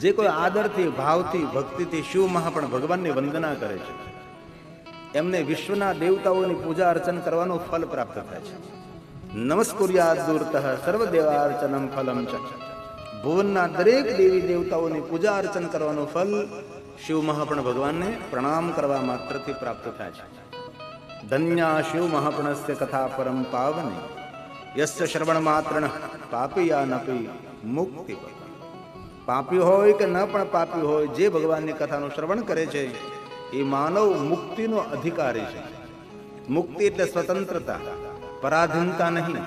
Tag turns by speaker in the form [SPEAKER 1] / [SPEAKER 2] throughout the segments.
[SPEAKER 1] જે કોઈ આદરથી, ભાવથી, ભક્તિથી શિવ મહાપણ ભગવાનની વંદના કરે છે, એમને વિશ્વના દેવતાઓની પૂજા અર્ચન કરવાનું ફલ પ્રાપ્ત થાય છે. નમસ્કુર્યાદ દૂરતઃ સર્વદેવાર્ચનમ ફલમ ચ. ભુવનના દરેક દેવી દેવતાઓની પૂજા અર્ચન કરવાનું ફલ શિવ મહાપણ ભગવાનને પ્રણામ કરવા માત્રથી પ્રાપ્ત થાય છે. ધન્યા શિવ મહાપણસ્ય કથા પરમ પાવની યસ્ય શ્રવણ માત્રણ પાપીયા નપી મુક્તિ. પાપી હોય કે ન પણ પાપી હોય, જે ભગવાનની કથાનું શ્રવણ કરે છે એ માનવ મુક્તિનો અધિકારી છે. મુક્તિ એટલે સ્વતંત્રતા, પરાધીનતા નહીં.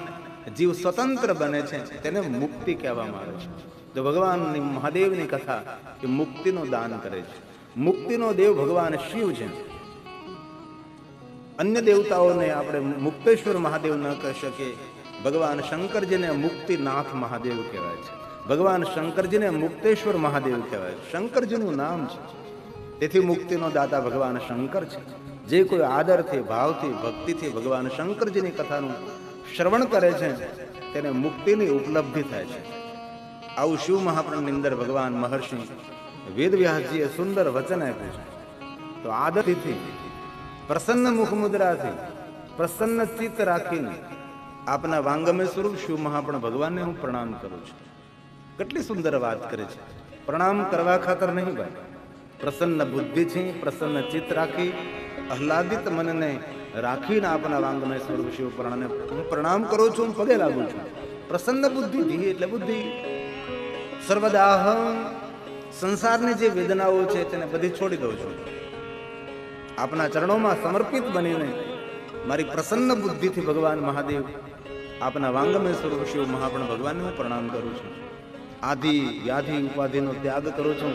[SPEAKER 1] જીવ સ્વતંત્ર બને છે તેને મુક્તિ કહેવામાં આવે છે. તો ભગવાનની મહાદેવની કથા એ મુક્તિનું દાન કરે છે. મુક્તિનો દેવ ભગવાન શિવ છે. અન્ય દેવતાઓને આપણે મુક્તેશ્વર મહાદેવ ન કહી શકીએ. ભગવાન શંકરજીને મુક્તિનાથ મહાદેવ કહેવાય છે. ભગવાન શંકરજીને મુક્તેશ્વર મહાદેવ કહેવાય છે. શંકરજીનું નામ છે, તેથી મુક્તિનો દાતા ભગવાન શંકર છે. જે કોઈ આદરથી, ભાવથી, ભક્તિથી ભગવાન શંકરજીની કથાનું શ્રવણ કરે છે તેને મુક્તિની ઉપલબ્ધિ થાય છે. આવું શિવ મહાપુરાણની અંદર ભગવાન મહર્ષિ વેદવ્યાસજીએ સુંદર વચન આપ્યું છે. તો આદરથી, પ્રસન્ન મુખ મુદ્રાથી, પ્રસન્ન ચિત્ત રાખીને આપના વાંગમય સ્વરૂપ શિવ મહાપુરાણ ભગવાનને હું પ્રણામ કરું છું. કેટલી સુંદર વાત કરે છે. પ્રણામ કરવા ખાતર નહીં ભાઈ, પ્રસન્ન બુદ્ધિથી, પ્રસન્ન ચિત્ત રાખી, આહલાદિત મનને રાખીને આપના વાંગમય સ્વરૂપ શિવ પુરાણને હું પ્રણામ કરું છું, પગે લાગુ છું. પ્રસન્ન બુદ્ધિથી એટલે બુદ્ધિ સર્વદાહ સંસારની જે વેદનાઓ છે તેને બધી છોડી દઉં છું. આપના ચરણોમાં સમર્પિત બનીને મારી પ્રસન્ન બુદ્ધિથી ભગવાન મહાદેવ આપના વાંગમય સ્વરૂપ શિવ મહાપણ ભગવાનને હું પ્રણામ કરું છું. આદિ વ્યાધિ ઉપાધિનો ત્યાગ કરું છું.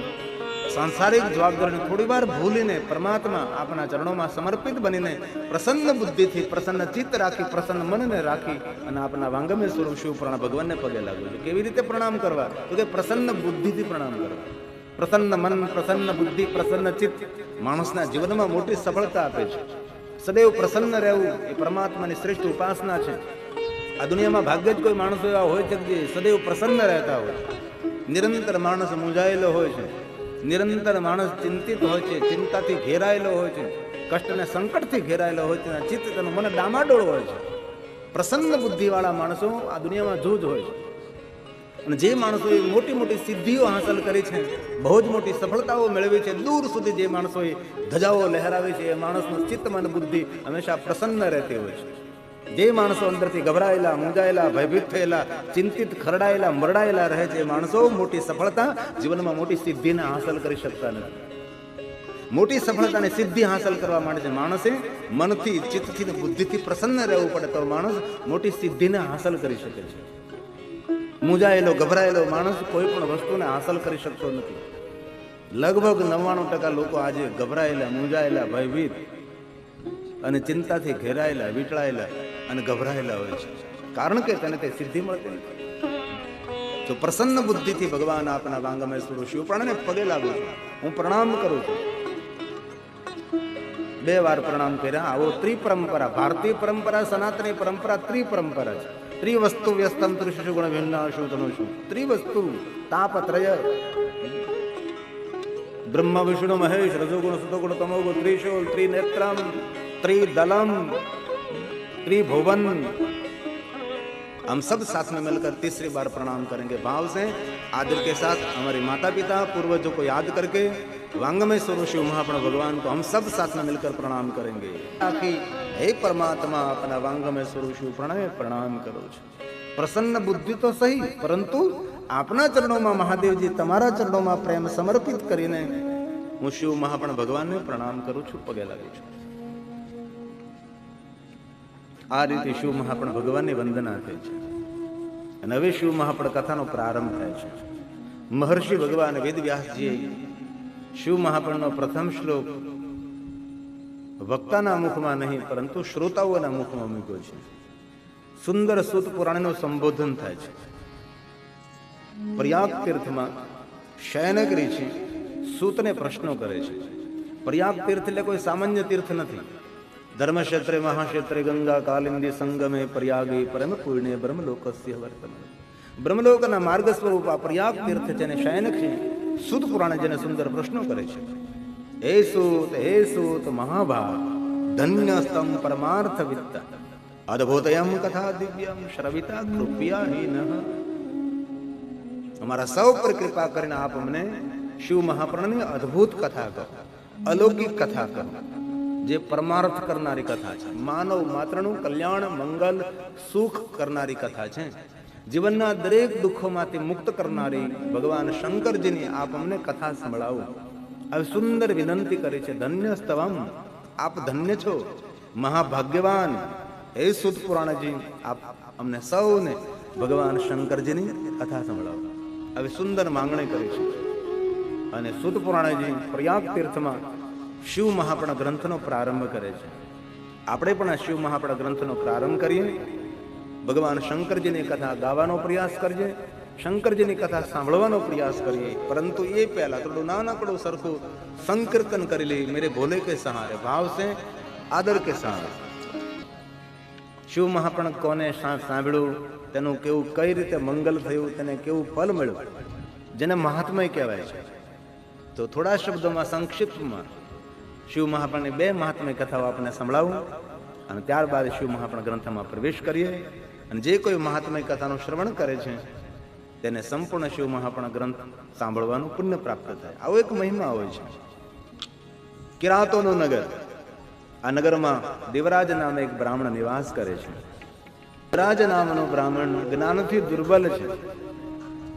[SPEAKER 1] સાંસારિક જવાબદારીને થોડી વાર ભૂલીને પરમાત્મા આપના ચરણોમાં સમર્પિત બનીને પ્રસન્ન બુદ્ધિથી, પ્રસન્ન ચિત્ત રાખી, પ્રસન્ન મનને રાખી અને આપના વાંગમય સ્વરૂપ શિવ પુરાણ ભગવાનને પગે લાગુ છે. કેવી રીતે પ્રણામ કરવા? તો કે પ્રસન્ન બુદ્ધિથી પ્રણામ કરવા. પ્રસન્ન મન, પ્રસન્ન બુદ્ધિ, પ્રસન્ન ચિત્ત માણસના જીવનમાં મોટી સફળતા આપે છે. સદૈવ પ્રસન્ન રહેવું એ પરમાત્માની શ્રેષ્ઠ ઉપાસના છે. આ દુનિયામાં ભાગ્ય જ કોઈ માણસો એવા હોય છે જે સદૈવ પ્રસન્ન રહેતા હોય. નિરંતર માણસ મૂંઝાયેલો હોય છે, નિરંતર માણસ ચિંતિત હોય છે, ચિંતાથી ઘેરાયેલો હોય છે, કષ્ટ અને સંકટથી ઘેરાયેલો હોય છે, ચિત્ત તેનું મન ડામાડોળ હોય છે. પ્રસન્ન બુદ્ધિવાળા માણસો આ દુનિયામાં જૂજ હોય છે. અને જે માણસોએ મોટી મોટી સિદ્ધિઓ હાંસલ કરી છે, બહુ જ મોટી સફળતાઓ મેળવી છે, દૂર સુધી જે માણસોએ ધજાઓ લહેરાવી છે, એ માણસનું ચિત્ત, મન, બુદ્ધિ હંમેશા પ્રસન્ન રહેતી હોય છે. જે માણસો અંદરથી ગભરાયેલા, મૂંઝાયેલા, ભયભીત થયેલા, ચિંતિત, ખરડાયેલા, મરડાયેલા રહે છે, એ માણસો મોટી સફળતા, જીવનમાં મોટી સિદ્ધિને હાંસલ કરી શકતા નથી. મોટી સફળતાની સિદ્ધિ હાંસલ કરવા માટે માણસે મનથી, ચિત્તથી, બુદ્ધિથી પ્રસન્ન રહેવું પડે તો માણસ મોટી સિદ્ધિને હાંસલ કરી શકે છે. મૂંઝાયેલો, ગભરાયેલો માણસ કોઈ પણ વસ્તુને હાંસલ કરી શકતો નથી. લગભગ 99% લોકો આજે ગભરાયેલા, મૂંઝાયેલા, ભયભીત અને ચિંતાથી ઘેરાયેલા, વીંટળાયેલા અને ગભરાયેલા હોય છે. કારણ કે તેને તે સિદ્ધિ મળતી નથી. તો પ્રસન્ન બુદ્ધિથી ભગવાન આપના વાંગમય સ્વરૂપ શિવ પુરાણને પગે લાગુ છું, હું પ્રણામ કરું છું. 2 વાર પ્રણામ કર્યા. આવો ત્રિપરંપરા, ભારતીય પરંપરા, સનાતની પરંપરા ત્રિપરંપરા છે. ત્રિવસ્તુ વ્યસ્તમ ત્રિશુ ગુણ ભિન્નાશુ તનુષુ. ત્રિવસ્તુ તાપત્રય, બ્રહ્મ વિષ્ણુ મહેશ, રજોગુણ સતોગુણ તમોગુણ, ત્રિશૂલ, ત્રિનેत्रम, त्रिदलम, त्रिभुवन. हम सब साथ में मिलकर तीसरी बार प्रणाम करेंगे. भाव से, आदर के साथ हमारे माता पिता, पूर्वजों को याद करके वांगमय स्वरूप शिव महापुराण भगवान को हम सब साथ में मिलकर प्रणाम करेंगे. ताकि हे परमात्मा, अपना वांगमय स्वरूप शिव पुराण में प्रणाम करो છો. प्रसन्न बुद्धि तो सही, परंतु આપના ચરણોમાં મહાદેવજી, તમારા ચરણોમાં પ્રેમ સમર્પિત કરીને હું શિવ મહાપુરાણ ભગવાનને પ્રણામ કરું છું, પગે લાગુ છું. આ રીતે શિવ મહાપુરાણ ભગવાનની વંદના થઈ છે. અને હવે શિવ મહાપુરાણ કથાનો પ્રારંભ થાય છે. મહર્ષિ ભગવાન વેદવ્યાસજીએ શિવ મહાપુરાણનો પ્રથમ શ્લોક વક્તાના મુખમાં નહીં પરંતુ શ્રોતાઓના મુખમાં મૂક્યો છે. સુંદર સૂત પુરાણનું સંબોધન થાય છે. પ્રયાગ તીર્થમાં શયનક ઋષિ સૂતને પ્રશ્નો કરે છે. પ્રયાગ તીર્થ એટલે કોઈ સામાન્ય તીર્થ નથી. ધર્મક્ષેત્રે, મહાક્ષેત્રે, ગંગા કાલિંદી સંગમે પ્રયાગે પરમ પુણ્ય બ્રહ્મલોકસ્ય વર્તમાન. બ્રહ્મલોકના માર્ગ સ્વરૂપ આ પ્રયાગ તીર્થ છે અને શયનક છે સૂત પુરાણે જેને સુંદર પ્રશ્નો કરે છે. હે સૂત મહાભાગ, ધન્યસ્તમ પરમાર્થ વિત્ત, અદ્ભુતયમ કથા દિવ્યમ શ્રવિતા કૃપયા હિનઃ. અમારા સૌ પર કૃપા કરીને આપ અમને શિવ મહાપ્રાણની અદ્ભુત કથા કહો, અલૌકિક કથા કહો, જે પરમાર્થ કરનારી કથા છે, માનવ માત્રનું કલ્યાણ મંગલ સુખ કરનારી કથા છે, જીવનના દરેક દુઃખોમાંથી મુક્ત કરનારી ભગવાન શંકરજીની આપ અમને કથા સંભળાવો. આવી સુંદર વિનંતી કરી છે. ધન્ય સ્તવમ, આપ ધન્ય છો, મહાભાગ્યવાન. હે સૂત પુરાણજી, આપ અમને સૌને ભગવાન શંકરજીની કથા સંભળાવો. આવી સુંદર માંગણી કરી છે. અને સૂત પુરાણજી પ્રયાગ તીર્થમાં શિવ મહાપણા ગ્રંથનો પ્રારંભ કરે છે. આપણે પણ આ શિવ મહાપણા ગ્રંથનો પ્રારંભ કરીએ. ભગવાન શંકરજીની કથા ગાવાનો પ્રયાસ કરીએ, શંકરજીની કથા સાંભળવાનો પ્રયાસ કરીએ. પરંતુ એ પહેલા થોડું નાનકડું સરખું સંકીર્તન કરી લઈએ. મેરે ભોલે કે સહારે, ભાવ સે આદર કે સહારે. શિવ મહાપણ કોને સાંભળ્યું, તેનું કેવું કઈ રીતે મંગલ થયું, તેને કેવું ફલ મળ્યું, જેને મહાત્મય કહેવાય છે. તો થોડા શબ્દોમાં સંક્ષિપ્તમાં શિવ મહાપણની 2 મહાત્મય કથાઓ આપણને સંભળાવું અને ત્યારબાદ શિવ મહાપણ ગ્રંથમાં પ્રવેશ કરીએ. અને જે કોઈ મહાત્મય કથાનું શ્રવણ કરે છે તેને સંપૂર્ણ શિવ મહાપણ ગ્રંથ સાંભળવાનું પુણ્ય પ્રાપ્ત થાય. આવો એક મહિમા હોય છે. કિરાતોનું નગર, આ નગરમાં દેવરાજ નામે એક બ્રાહ્મણ નિવાસ કરે છે. દેવરાજ નામનો બ્રાહ્મણ જ્ઞાનથી દુર્બલ છે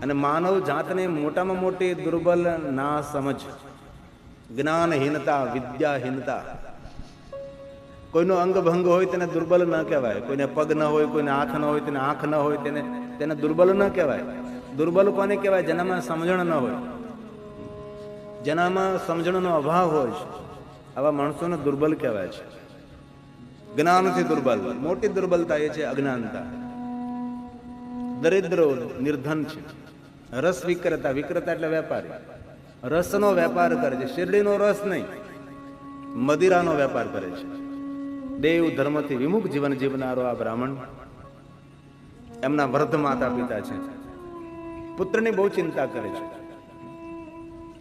[SPEAKER 1] અને માનવ જાતને મોટામાં મોટી દુર્બલ ના સમજ, જ્ઞાનહીનતા, વિદ્યાહીનતા. કોઈનો અંગ ભંગ હોય તેને દુર્બલ ન કહેવાય, કોઈને પગ ન હોય, કોઈને હાથ ન હોય, તેને આંખ ન હોય, તેને દુર્બલ ન કહેવાય. દુર્બલ કોને કહેવાય? જેનામાં સમજણ ન હોય, જેનામાં સમજણનો અભાવ હોય છે. આવા માણસોને દુર્બલ કહેવાય છે. જ્ઞાનથી દુર્બલ. મોટી દુર્બલતા એ છે અજ્ઞાનતા. દરિદ્રો, નિર્ધન છે. રસ વિક્રેતા, વિક્રેતા એટલે વેપારી, રસનો વેપાર કરે છે. શેરડીનો રસ નહીં, મદિરાનો વેપાર કરે છે. દેવ ધર્મથી વિમુખ જીવન જીવનારો આ બ્રાહ્મણ, એમના વૃદ્ધ માતા પિતા છે. પુત્રની બહુ ચિંતા કરે છે.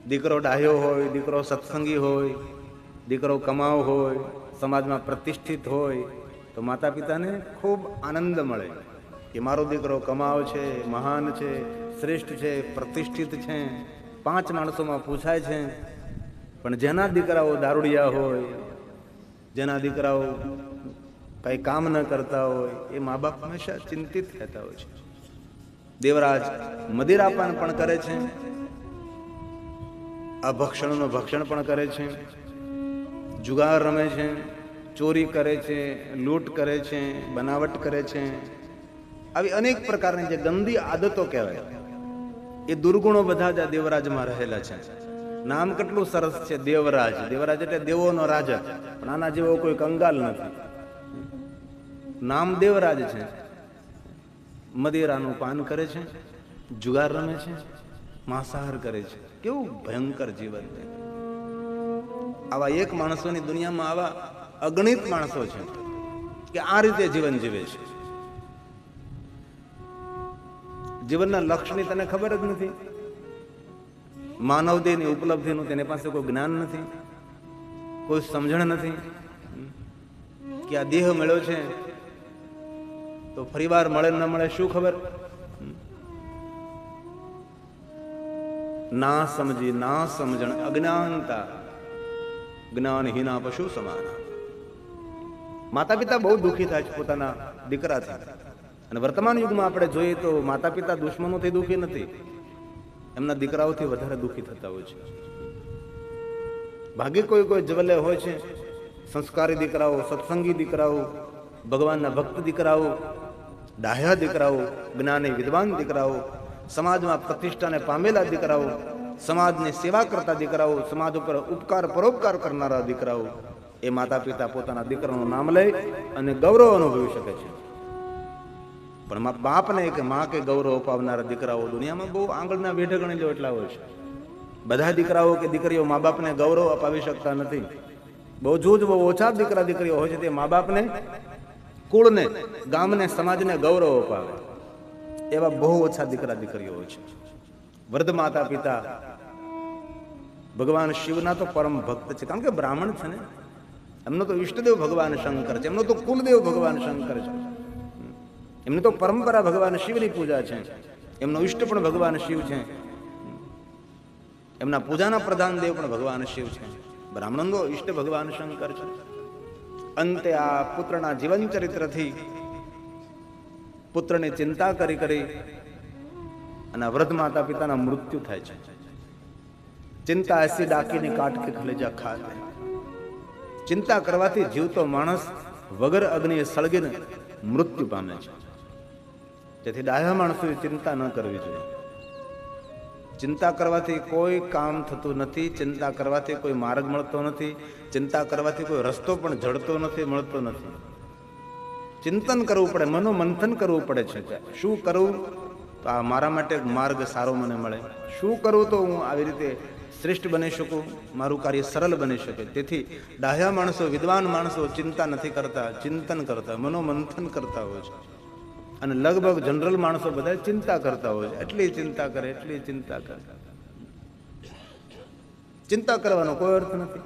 [SPEAKER 1] દીકરો ડાહ્યો હોય, દીકરો સત્સંગી હોય, દીકરો કમાવ હોય, સમાજમાં પ્રતિષ્ઠિત હોય તો માતા પિતાને ખૂબ આનંદ મળે કે મારો દીકરો કમાવ છે, મહાન છે, શ્રેષ્ઠ છે, પ્રતિષ્ઠિત છે, 5 માણસોમાં પૂછાય છે. પણ જેના દીકરાઓ દારૂડિયા હોય, જેના દીકરાઓ કઈ કામ ન કરતા હોય, એ મા બાપ હંમેશા ચિંતિત રહેતા હોય છે. દેવરાજ મદિરાપાન પણ કરે છે, અભક્ષણનું ભક્ષણ પણ કરે છે, જુગાર રમે છે, ચોરી કરે છે, લૂંટ કરે છે, બનાવટ કરે છે. આવી અનેક પ્રકારની જે ગંદી આદતો કહેવાય, એ દુર્ગુણો બધા જ આ દેવરાજમાં રહેલા છે. નામ કેટલું સરસ છે, દેવરાજ. દેવરાજ એટલે દેવોનો રાજા, પણ આના જેવો કોઈ કંગાલ નથી. નામ દેવરાજ છે. મદિરાનું પાન કરે છે, જુગાર રમે છે, માંસાહાર કરે છે. કેવું ભયંકર જીવન છે. આવા એક માણસોની દુનિયામાં આવા અગણિત માણસો છે કે આ રીતે જીવન જીવે છે. જીવનના લક્ષ્યની તને ખબર જ નથી. માનવ દેહની ઉપલબ્ધિનું તેની પાસે કોઈ જ્ઞાન નથી, કોઈ સમજણ નથી કે આ દેહ મળ્યો છે તો ફરીવાર મળે ન મળે શું ખબર. ના સમજી, ના સમજણ, અજ્ઞાનતા, જ્ઞાનહીના પશુ સમાન. માતા પિતા બહુ દુઃખી થાય છે પોતાના દીકરાથી. અને વર્તમાન યુગમાં આપણે જોઈએ તો માતા પિતા દુશ્મનોથી દુઃખી નથી, એમના દીકરાઓથી વધારે દુઃખી થતા હોય છે. ભાગ્ય કોઈ જવલ્લે હોય છે સંસ્કારી દીકરાઓ, સત્સંગી દીકરાઓ, ભગવાનના ભક્ત દીકરાઓ, ડાહ્યા દીકરાઓ, જ્ઞાની વિદ્વાન દીકરાઓ, સમાજમાં પ્રતિષ્ઠાને પામેલા દીકરાઓ, સમાજની સેવા કરતા દીકરાઓ, સમાજ ઉપર ઉપકાર પરોપકાર કરનારા દીકરાઓ. એ માતા પિતા પોતાના દીકરાનું નામ લઈ અને ગૌરવ અનુભવી શકે છે. પણ બાપને કે માં કે ગૌરવ અપાવનારા દીકરાઓ દુનિયામાં બહુ આંગળના વેઢે ગણી લો એટલા હોય છે. બધા દીકરાઓ કે દીકરીઓ મા બાપને ગૌરવ અપાવી શકતા નથી. બહુ ઓછા દીકરા દીકરીઓ હોય છે તે મા બાપને, કુળને, ગામને, સમાજને ગૌરવ અપાવે. એવા બહુ ઓછા દીકરા દીકરીઓ હોય છે. વૃદ્ધ માતા પિતા ભગવાન શિવના તો પરમ ભક્ત છે, કારણ કે બ્રાહ્મણ છે ને, એમનો તો ઈષ્ટદેવ ભગવાન શંકર છે, એમનો તો કુલદેવ ભગવાન શંકર છે, એમની તો પરંપરા ભગવાન શિવની પૂજા છે, એમનો ઈષ્ટ પણ ભગવાન શિવ છે, એમના પૂજાના પ્રધાન દેવ પણ ભગવાન શિવ છે. બ્રાહ્મણનો ઈષ્ટ ભગવાન શંકર છે. અંતે આ પુત્રના જીવન ચરિત્રથી પુત્રની ચિંતા કરી કરી અને વૃદ્ધ માતા પિતાના મૃત્યુ થાય છે. ચિંતા એસી ડાકીની કાટ કે કલેજા ખાય. ચિંતા કરવાથી જીવતો માણસ વગર અગ્નિએ સળગીને મૃત્યુ પામે છે. તેથી ડાયા માણસોએ ચિંતા ન કરવી જોઈએ. ચિંતા કરવાથી કોઈ કામ થતું નથી, ચિંતા કરવાથી કોઈ માર્ગ મળતો નથી, ચિંતા કરવાથી કોઈ રસ્તો પણ જડતો નથી, મળતો નથી. ચિંતન કરવું પડે, મનોમંથન કરવું પડે છે. શું કરવું તો આ મારા માટે માર્ગ સારો મને મળે, શું કરવું તો હું આવી રીતે શ્રેષ્ઠ બની શકું, મારું કાર્ય સરળ બની શકે. તેથી ડાહ્યા માણસો, વિદ્વાન માણસો ચિંતા નથી કરતા, ચિંતન કરતા, મનોમંથન કરતા હોય છે. અને લગભગ જનરલ માણસો બધા ચિંતા કરતા હોય છે. એટલી ચિંતા કરે, એટલી ચિંતા કરે. ચિંતા કરવાનો કોઈ અર્થ નથી.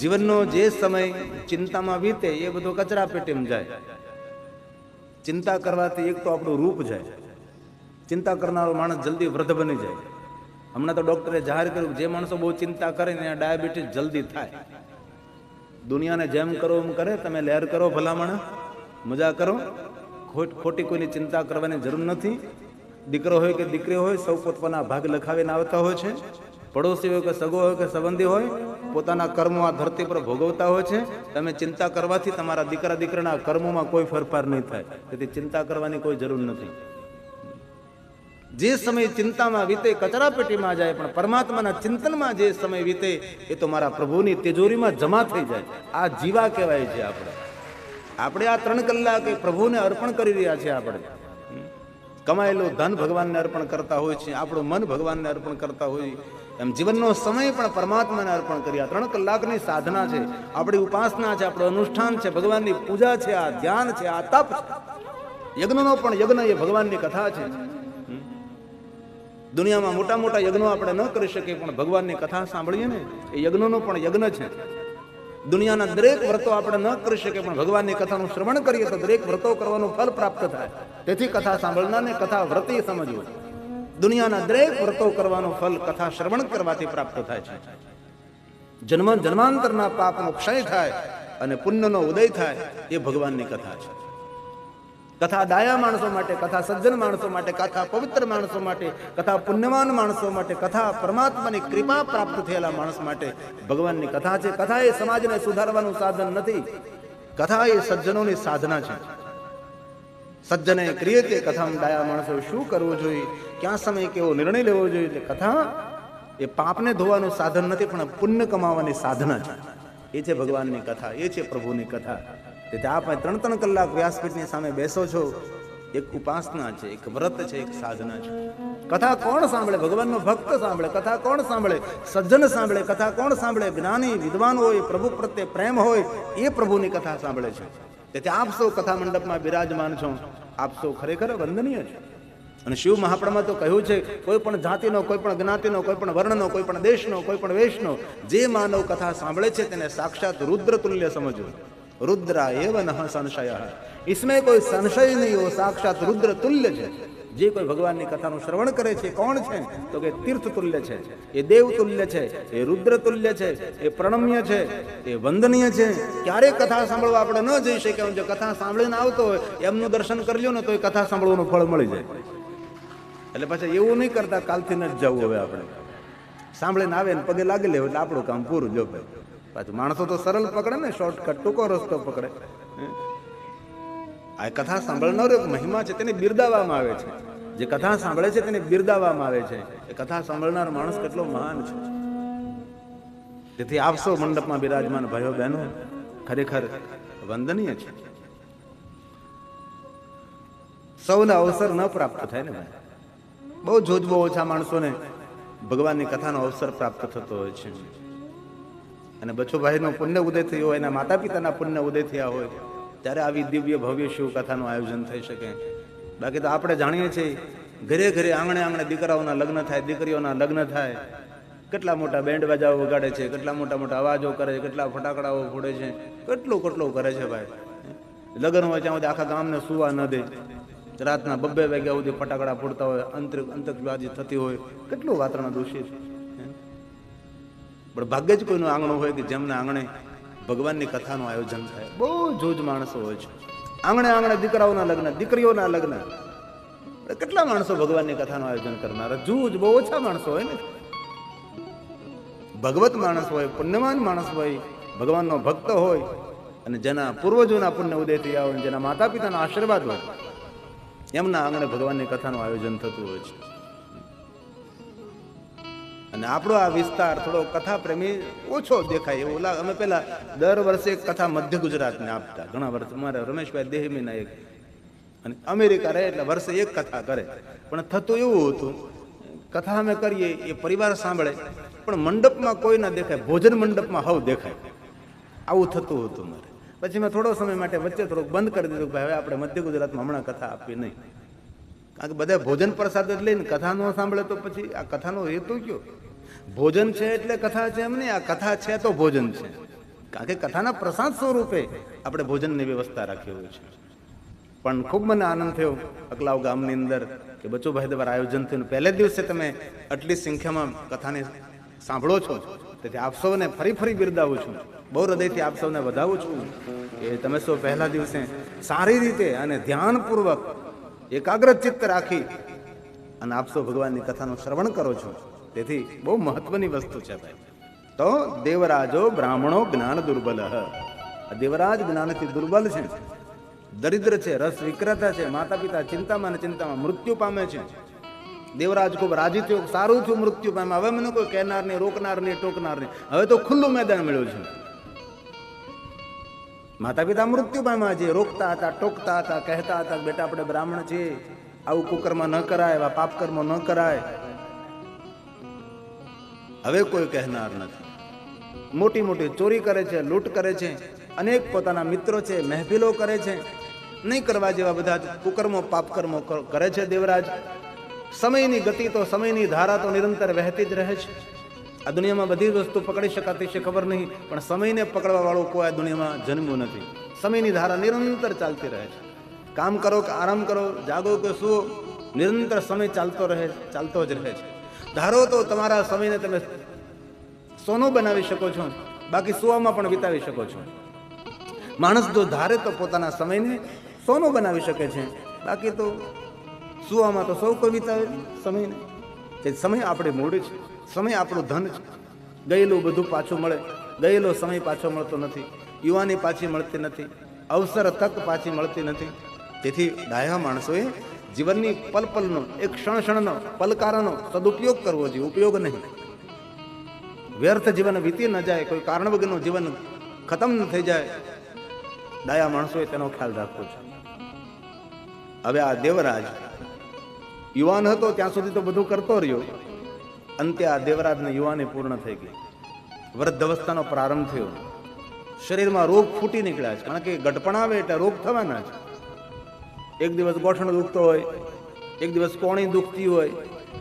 [SPEAKER 1] જીવનનો જે સમય ચિંતામાં વીતે એ બધો કચરા પેટીમાં જાય. ચિંતા કરવાથી એક તો આપણું રૂપ જાય, ચિંતા કરનારો માણસ જલ્દી વૃદ્ધ બની જાય. હમણાં તો ડોક્ટરે જાહેર કર્યું જે માણસો બહુ ચિંતા કરે ને ડાયાબિટીસ જલ્દી થાય. દુનિયાને જેમ કરો એમ કરે, તમે લહેર કરો, ભલામણ મજા કરો, ખોટી કોઈની ચિંતા કરવાની જરૂર નથી. દીકરો હોય કે દીકરી હોય, સૌ પોતાના ભાગ લખાવીને આવતા હોય છે. પડોશી હોય કે સગો હોય કે સંબંધી હોય, પોતાના કર્મો આ ધરતી પર ભોગવતા હોય છે. તમે ચિંતા કરવાથી તમારા દીકરા દીકરાના કર્મોમાં કોઈ ફેરફાર નહીં થાય. તેથી ચિંતા કરવાની કોઈ જરૂર નથી. જે સમય ચિંતામાં વીતે કચરા પેટીમાં જાય, પણ પરમાત્માના ચિંતનમાં જે સમય વીતે એ તો મારા પ્રભુની તિજોરીમાં જમા થઈ જાય. આ જીવા કહેવાય છે. આપણે આ 3 કલાક પ્રભુને અર્પણ કરી રહ્યા છીએ. આપણે કમાયેલું ધન ભગવાનને અર્પણ કરતા હોય છે, આપણું મન ભગવાનને અર્પણ કરતા હોય, એમ જીવનનો સમય પણ પરમાત્માને અર્પણ કરી. આ 3 કલાકની સાધના છે, આપણી ઉપાસના છે, આપણું અનુષ્ઠાન છે, ભગવાનની પૂજા છે, આ ધ્યાન છે, આ તપ છે. યજ્ઞનો પણ યજ્ઞ એ ભગવાનની કથા છે. દુનિયામાં મોટા મોટા યજ્ઞો આપણે ન કરી શકીએ, પણ ભગવાનની કથા સાંભળીએ ને એ યજ્ઞનો પણ યજ્ઞ છે. દુનિયાના દરેક વ્રતો આપણે ન કરી શકીએ, પણ ભગવાનની કથાનું શ્રવણ કરીએ તો દરેક વ્રતો કરવાનું ફળ પ્રાપ્ત થાય. તેથી કથા સાંભળનારને કથા વ્રતી સમજવું. દુનિયાના દરેક વ્રતો કરવાનું ફળ કથા શ્રવણ કરવાથી પ્રાપ્ત થાય છે. જન્માંતરના પાપનો ક્ષય થાય અને પુણ્યનો ઉદય થાય એ ભગવાનની કથા છે. કથા ડાયા માણસો માટે, કથા સજ્જન માણસો માટે, કથા પવિત્ર માણસો માટે, કથા પુણ્યવાન માણસો માટે, કથા પરમાત્માની કૃપા પ્રાપ્ત થયેલા માણસ માટે ભગવાનની કથા છે. કથા એ સમાજને સુધારવાનું સાધન નથી, કથા એ સજ્જનોની સાધના છે. સજ્જને ક્રિય તે કથામાં ડાયા માણસો શું કરવું જોઈએ, ક્યાં સમય કેવો નિર્ણય લેવો જોઈએ. એટલે કથા એ પાપને ધોવાનું સાધન નથી, પણ પુણ્ય કમાવાની સાધના છે. એ છે ભગવાનની કથા, એ છે પ્રભુની કથા. તેથી આપ 3 કલાક વ્યાસપીઠની સામે બેસો છો, એક ઉપાસના છે, એક વ્રત છે, એક સાધના છે. કથા કોણ સાંભળે? ભગવાનનો ભક્ત સાંભળે. કથા કોણ સાંભળે? સજ્જન સાંભળે. કથા કોણ સાંભળે? જ્ઞાની વિદ્વાન હોય, પ્રભુ પ્રત્યે પ્રેમ હોય, એ પ્રભુની કથા સાંભળે છે. તેથી આપ સૌ કથા મંડપમાં બિરાજમાન છો, આપ સૌ ખરેખર વંદનીય છે. અને શિવ મહાપ્રભુમાં તો કહ્યું છે, કોઈ પણ જાતિનો, કોઈ પણ જ્ઞાતિનો, કોઈ પણ વર્ણનો, કોઈ પણ દેશનો, કોઈ પણ વેશનો જે માનવ કથા સાંભળે છે તેને સાક્ષાત રુદ્ર તુલ્ય સમજવું. रुद्रा एव न संशय, इसमें कोई संशय नहीं हो, साक्षात रुद्र तुल्य है. જે કોઈ ભગવાનની કથાનું શ્રવણ કરે છે કોણ છે? તો કે તીર્થ તુલ્ય છે, એ દેવ તુલ્ય છે, એ રુદ્ર તુલ્ય છે, એ પ્રણમ્ય છે, એ વંદનીય છે. ક્યારેય કથા સાંભળવા આપણે ન જઈ શકીએ. જો કથા સાંભળીને આવતો હોય એમનું દર્શન કરી લો ને તો એ કથા સાંભળવાનું ફળ મળી જાય. એટલે પછી એવું નહીં કરતા કાલથી ન જ જવું. હવે આપણે સાંભળીને આવે ને પગે લાગી લેવું એટલે આપણું કામ પૂરું. જો ભાઈ પાછું માણસો તો સરળ પકડે ને, શોર્ટકટ ટૂંકો રસ્તો પકડે. આ કથા સાંભળનારો એક મહિમા છે, તેને બિરદાવવામાં આવે છે. જે કથા સાંભળે છે તેને બિરદાવવામાં આવે છે. એ કથા સાંભળનાર માણસ કેટલો મહાન છે. તેથી આપ સૌ મંડપમાં બિરાજમાન ભાઈઓ બહેનો ખરેખર વંદનીય છે. સૌને અવસર ન પ્રાપ્ત થાય ને ભાઈ. બહુ જોજબો ઓછા માણસોને ભગવાનની કથાનો અવસર પ્રાપ્ત થતો હોય છે. અને બચોભાઈનો પુણ્ય ઉદય થયો હોય, એના માતા પિતાના પુણ્ય ઉદય થયા હોય ત્યારે આવી દિવ્ય ભવ્ય શિવ કથાનું આયોજન થઈ શકે. બાકી તો આપણે જાણીએ છીએ ઘરે ઘરે આંગણે આંગણે દીકરાઓના લગ્ન થાય, દીકરીઓના લગ્ન થાય, કેટલા મોટા બેન્ડ બાજાઓ વગાડે છે, કેટલા મોટા મોટા અવાજો કરે છે, કેટલા ફટાકડાઓ ફોડે છે, કેટલું કરે છે ભાઈ. લગ્ન હોય ત્યાં સુધી આખા ગામને સુવા ન દે, રાતના 2 વાગ્યા સુધી ફટાકડા ફોડતા હોય, અંતરબાજી થતી હોય, કેટલું વાતાવરણ દૂષિત. પણ ભાગ્ય જ કોઈનું આંગણું હોય કે જેમના આંગણે ભગવાનની કથાનું આયોજન થાય. બહુ જોજ માણસો હોય છે આંગણે દીકરાઓના લગ્ન, દીકરીઓના લગ્ન. કેટલા માણસો ભગવાનની કથાનું આયોજન કરનારા? જૂજ બહુ ઓછા માણસો હોય ને. ભગવત માણસ હોય, પુણ્યવાન માણસ હોય, ભગવાનનો ભક્ત હોય અને જેના પૂર્વજોના પુણ્ય ઉદય થયા હોય, જેના માતા પિતાના આશીર્વાદ હોય, એમના આંગણે ભગવાનની કથાનું આયોજન થતું હોય છે. અને આપણો આ વિસ્તાર થોડો કથા પ્રેમી ઓછો દેખાય એવું લાગે. અમે પેલા દર વર્ષે એક કથા મધ્ય ગુજરાતને આપતા, ઘણા વર્ષ. અમારે રમેશભાઈ દેહમીના એક, અને અમેરિકા રહે એટલે વર્ષે એક કથા કરે. પણ થતું એવું હતું, કથા અમે કરીએ એ પરિવાર સાંભળે પણ મંડપમાં કોઈ ના દેખાય, ભોજન મંડપમાં હવ દેખાય. આવું થતું હતું મારે. પછી મેં થોડો સમય માટે વચ્ચે થોડુંક બંધ કરી દીધું, ભાઈ હવે આપણે મધ્ય ગુજરાતમાં હમણાં કથા આપવી નહીં. કારણ કે બધા ભોજન પ્રસાદ જ લઈને કથા ન સાંભળે તો પછી આ કથાનો હેતુ કયો? ભોજન છે એટલે કથા છે એમ નહીં, આ કથા છે તો ભોજન છે. કારણ કે કથાના પ્રસાદ સ્વરૂપે આપણે ભોજનની વ્યવસ્થા રાખી હોય છે. પણ ખૂબ મને આનંદ થયો અકલાવ ગામની અંદર કે બચુભાઈ દ્વારા આયોજન થયું. પહેલે દિવસે તમે આટલી સંખ્યામાં કથાને સાંભળો છો, તેથી આપ સૌને ફરી બિરદાવું છું. બહુ હૃદયથી આપ સૌને વધાવું છું કે તમે સૌ પહેલા દિવસે સારી રીતે અને ધ્યાનપૂર્વક એકાગ્ર ચિત્ત રાખી અને આપ સૌ ભગવાનની કથાનું શ્રવણ કરો છો. તેથી બહુ મહત્વની વસ્તુ છે ભાઈ. તો દેવરાજો બ્રાહ્મણો જ્ઞાન દુર્બલ. દેવરાજ જ્ઞાનથી દુર્બલ છે, દરિદ્ર છે, રસ વિક્રેતા છે, માતા પિતા ચિંતામાં મૃત્યુ પામે છે. દેવરાજ ખૂબ રાજી થયો, સારું થયું મૃત્યુ પામે. હવે મને કોઈ કહેનાર નહીં, રોકનાર નહીં, ટોકનાર નહીં. હવે તો ખુલ્લું મેદાન મળ્યું છે. માતા પિતા મૃત્યુ પામ્યા છે, રોકતા હતા, ટોકતા હતા, કહેતા હતા બેટા આપણે બ્રાહ્મણ છીએ, આવું કુકર્મ ન કરાય, આવા પાપ કર્મો ન કરાય. હવે કોઈ કહેનાર નથી. મોટી મોટી ચોરી કરે છે, લૂંટ કરે છે, અનેક પોતાના મિત્રો છે, મહેફિલો કરે છે. નહીં કરવા જેવા બધા કુકર્મો પાપ કર્મો કરે છે દેવરાજ. સમયની ગતિ તો, સમયની ધારા તો નિરંતર વહેતી જ રહે છે. આ દુનિયામાં બધી વસ્તુ પકડી શકાતી છે ખબર નહીં, પણ સમયને પકડવા વાળો કોઈ આ દુનિયામાં જન્મ્યું નથી. સમયની ધારા નિરંતર ચાલતી રહે છે. કામ કરો કે આરામ કરો, જાગો કે સુઓ, નિરંતર સમય ચાલતો જ રહે છે. ધારો તો તમારા સમયને તમે સોનું બનાવી શકો છો, બાકી સુવામાં પણ વિતાવી શકો છો. માણસ જો ધારે તો પોતાના સમયને સોનું બનાવી શકે છે, બાકી તો સુવામાં તો સૌ કોઈ વિતાવે સમયને. તે સમય આપણી મૂડી છે, સમય આપણું ધન છે. ગયેલું બધું પાછું મળે, ગયેલો સમય પાછો મળતો નથી, યુવાની પાછી મળતી નથી, અવસર તક પાછી મળતી નથી. તેથી ડાયા માણસોએ જીવનની પલપલનો, એક ક્ષણનો, પલકારનો સદુપયોગ કરવો જોઈએ, ઉપયોગ નહીં. વ્યર્થ જીવન વીતી ન જાય, કોઈ કારણ વગરનું જીવન ખતમ ન થઈ જાય. ડાયા માણસોએ તેનો ખ્યાલ રાખવો છે. હવે આ દેવરાજ યુવાન હતો ત્યાં સુધી તો બધું કરતો રહ્યો. અંતે આ દેવરાજને યુવાની પૂર્ણ થઈ ગઈ, વૃદ્ધ અવસ્થાનો પ્રારંભ થયો. શરીરમાં રોગ ફૂટી નીકળ્યા છે, કારણ કે ગઢપણ આવે એટલે રોગ થવાના છે. એક દિવસ ગોઠણ દુખતો હોય, એક દિવસ કોણી દુખતી હોય,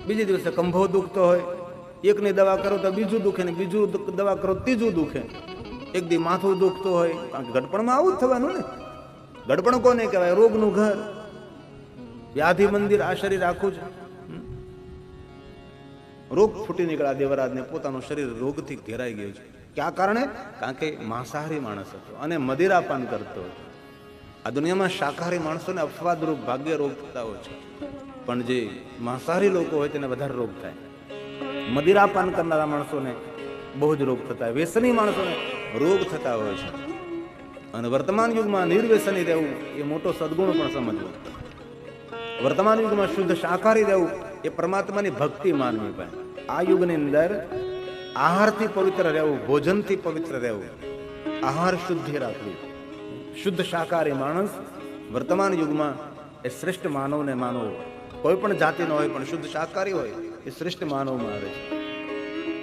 [SPEAKER 1] બીજે દિવસે કંભો દુખતો હોય. એકની દવા કરો તો બીજું દુખે ને બીજું દવા કરો ત્રીજું દુખે. એક દી માથું દુખતું હોય, કારણ કે ગઢપણમાં આવું જ થવાનું ને. ગઢપણ કોને કહેવાય? રોગનું ઘર, વ્યાધિ મંદિર. આ શરીર આખું છે. રોગ ફૂટી નીકળ્યા દેવરાજને, પોતાનું શરીર રોગથી ઘેરાઈ ગયું છે. ક્યાં કારણે? કારણ કે માંસાહારી માણસ હતો અને મદિરાપાન કરતો હતો. આ દુનિયામાં શાકાહારી માણસોને અપવાદરૂપ ભાગ્ય રોગ થતા હોય છે, પણ જે માંસાહારી લોકો હોય તેને વધારે રોગ થાય. મદિરાપાન કરનારા માણસોને બહુ જ રોગ થતા હોય, વ્યસની માણસોને રોગ થતા હોય છે. અને વર્તમાન યુગમાં નિર્વ્યસની રહેવું એ મોટો સદગુણ પણ સમજવો. વર્તમાન યુગમાં શુદ્ધ શાકાહારી રહેવું એ પરમાત્માની ભક્તિ માનવી પડે. આ યુગની અંદર આહારથી પવિત્ર રહેવું, ભોજનથી પવિત્ર રહેવું, આહાર શુદ્ધિ રાખવી. શુદ્ધ શાકાહારી માણસ વર્તમાન યુગમાં એ શ્રેષ્ઠ માનવને માનવો. કોઈ પણ જાતિનો હોય પણ શુદ્ધ શાકાહારી હોય એ શ્રેષ્ઠ માનવમાં આવે છે.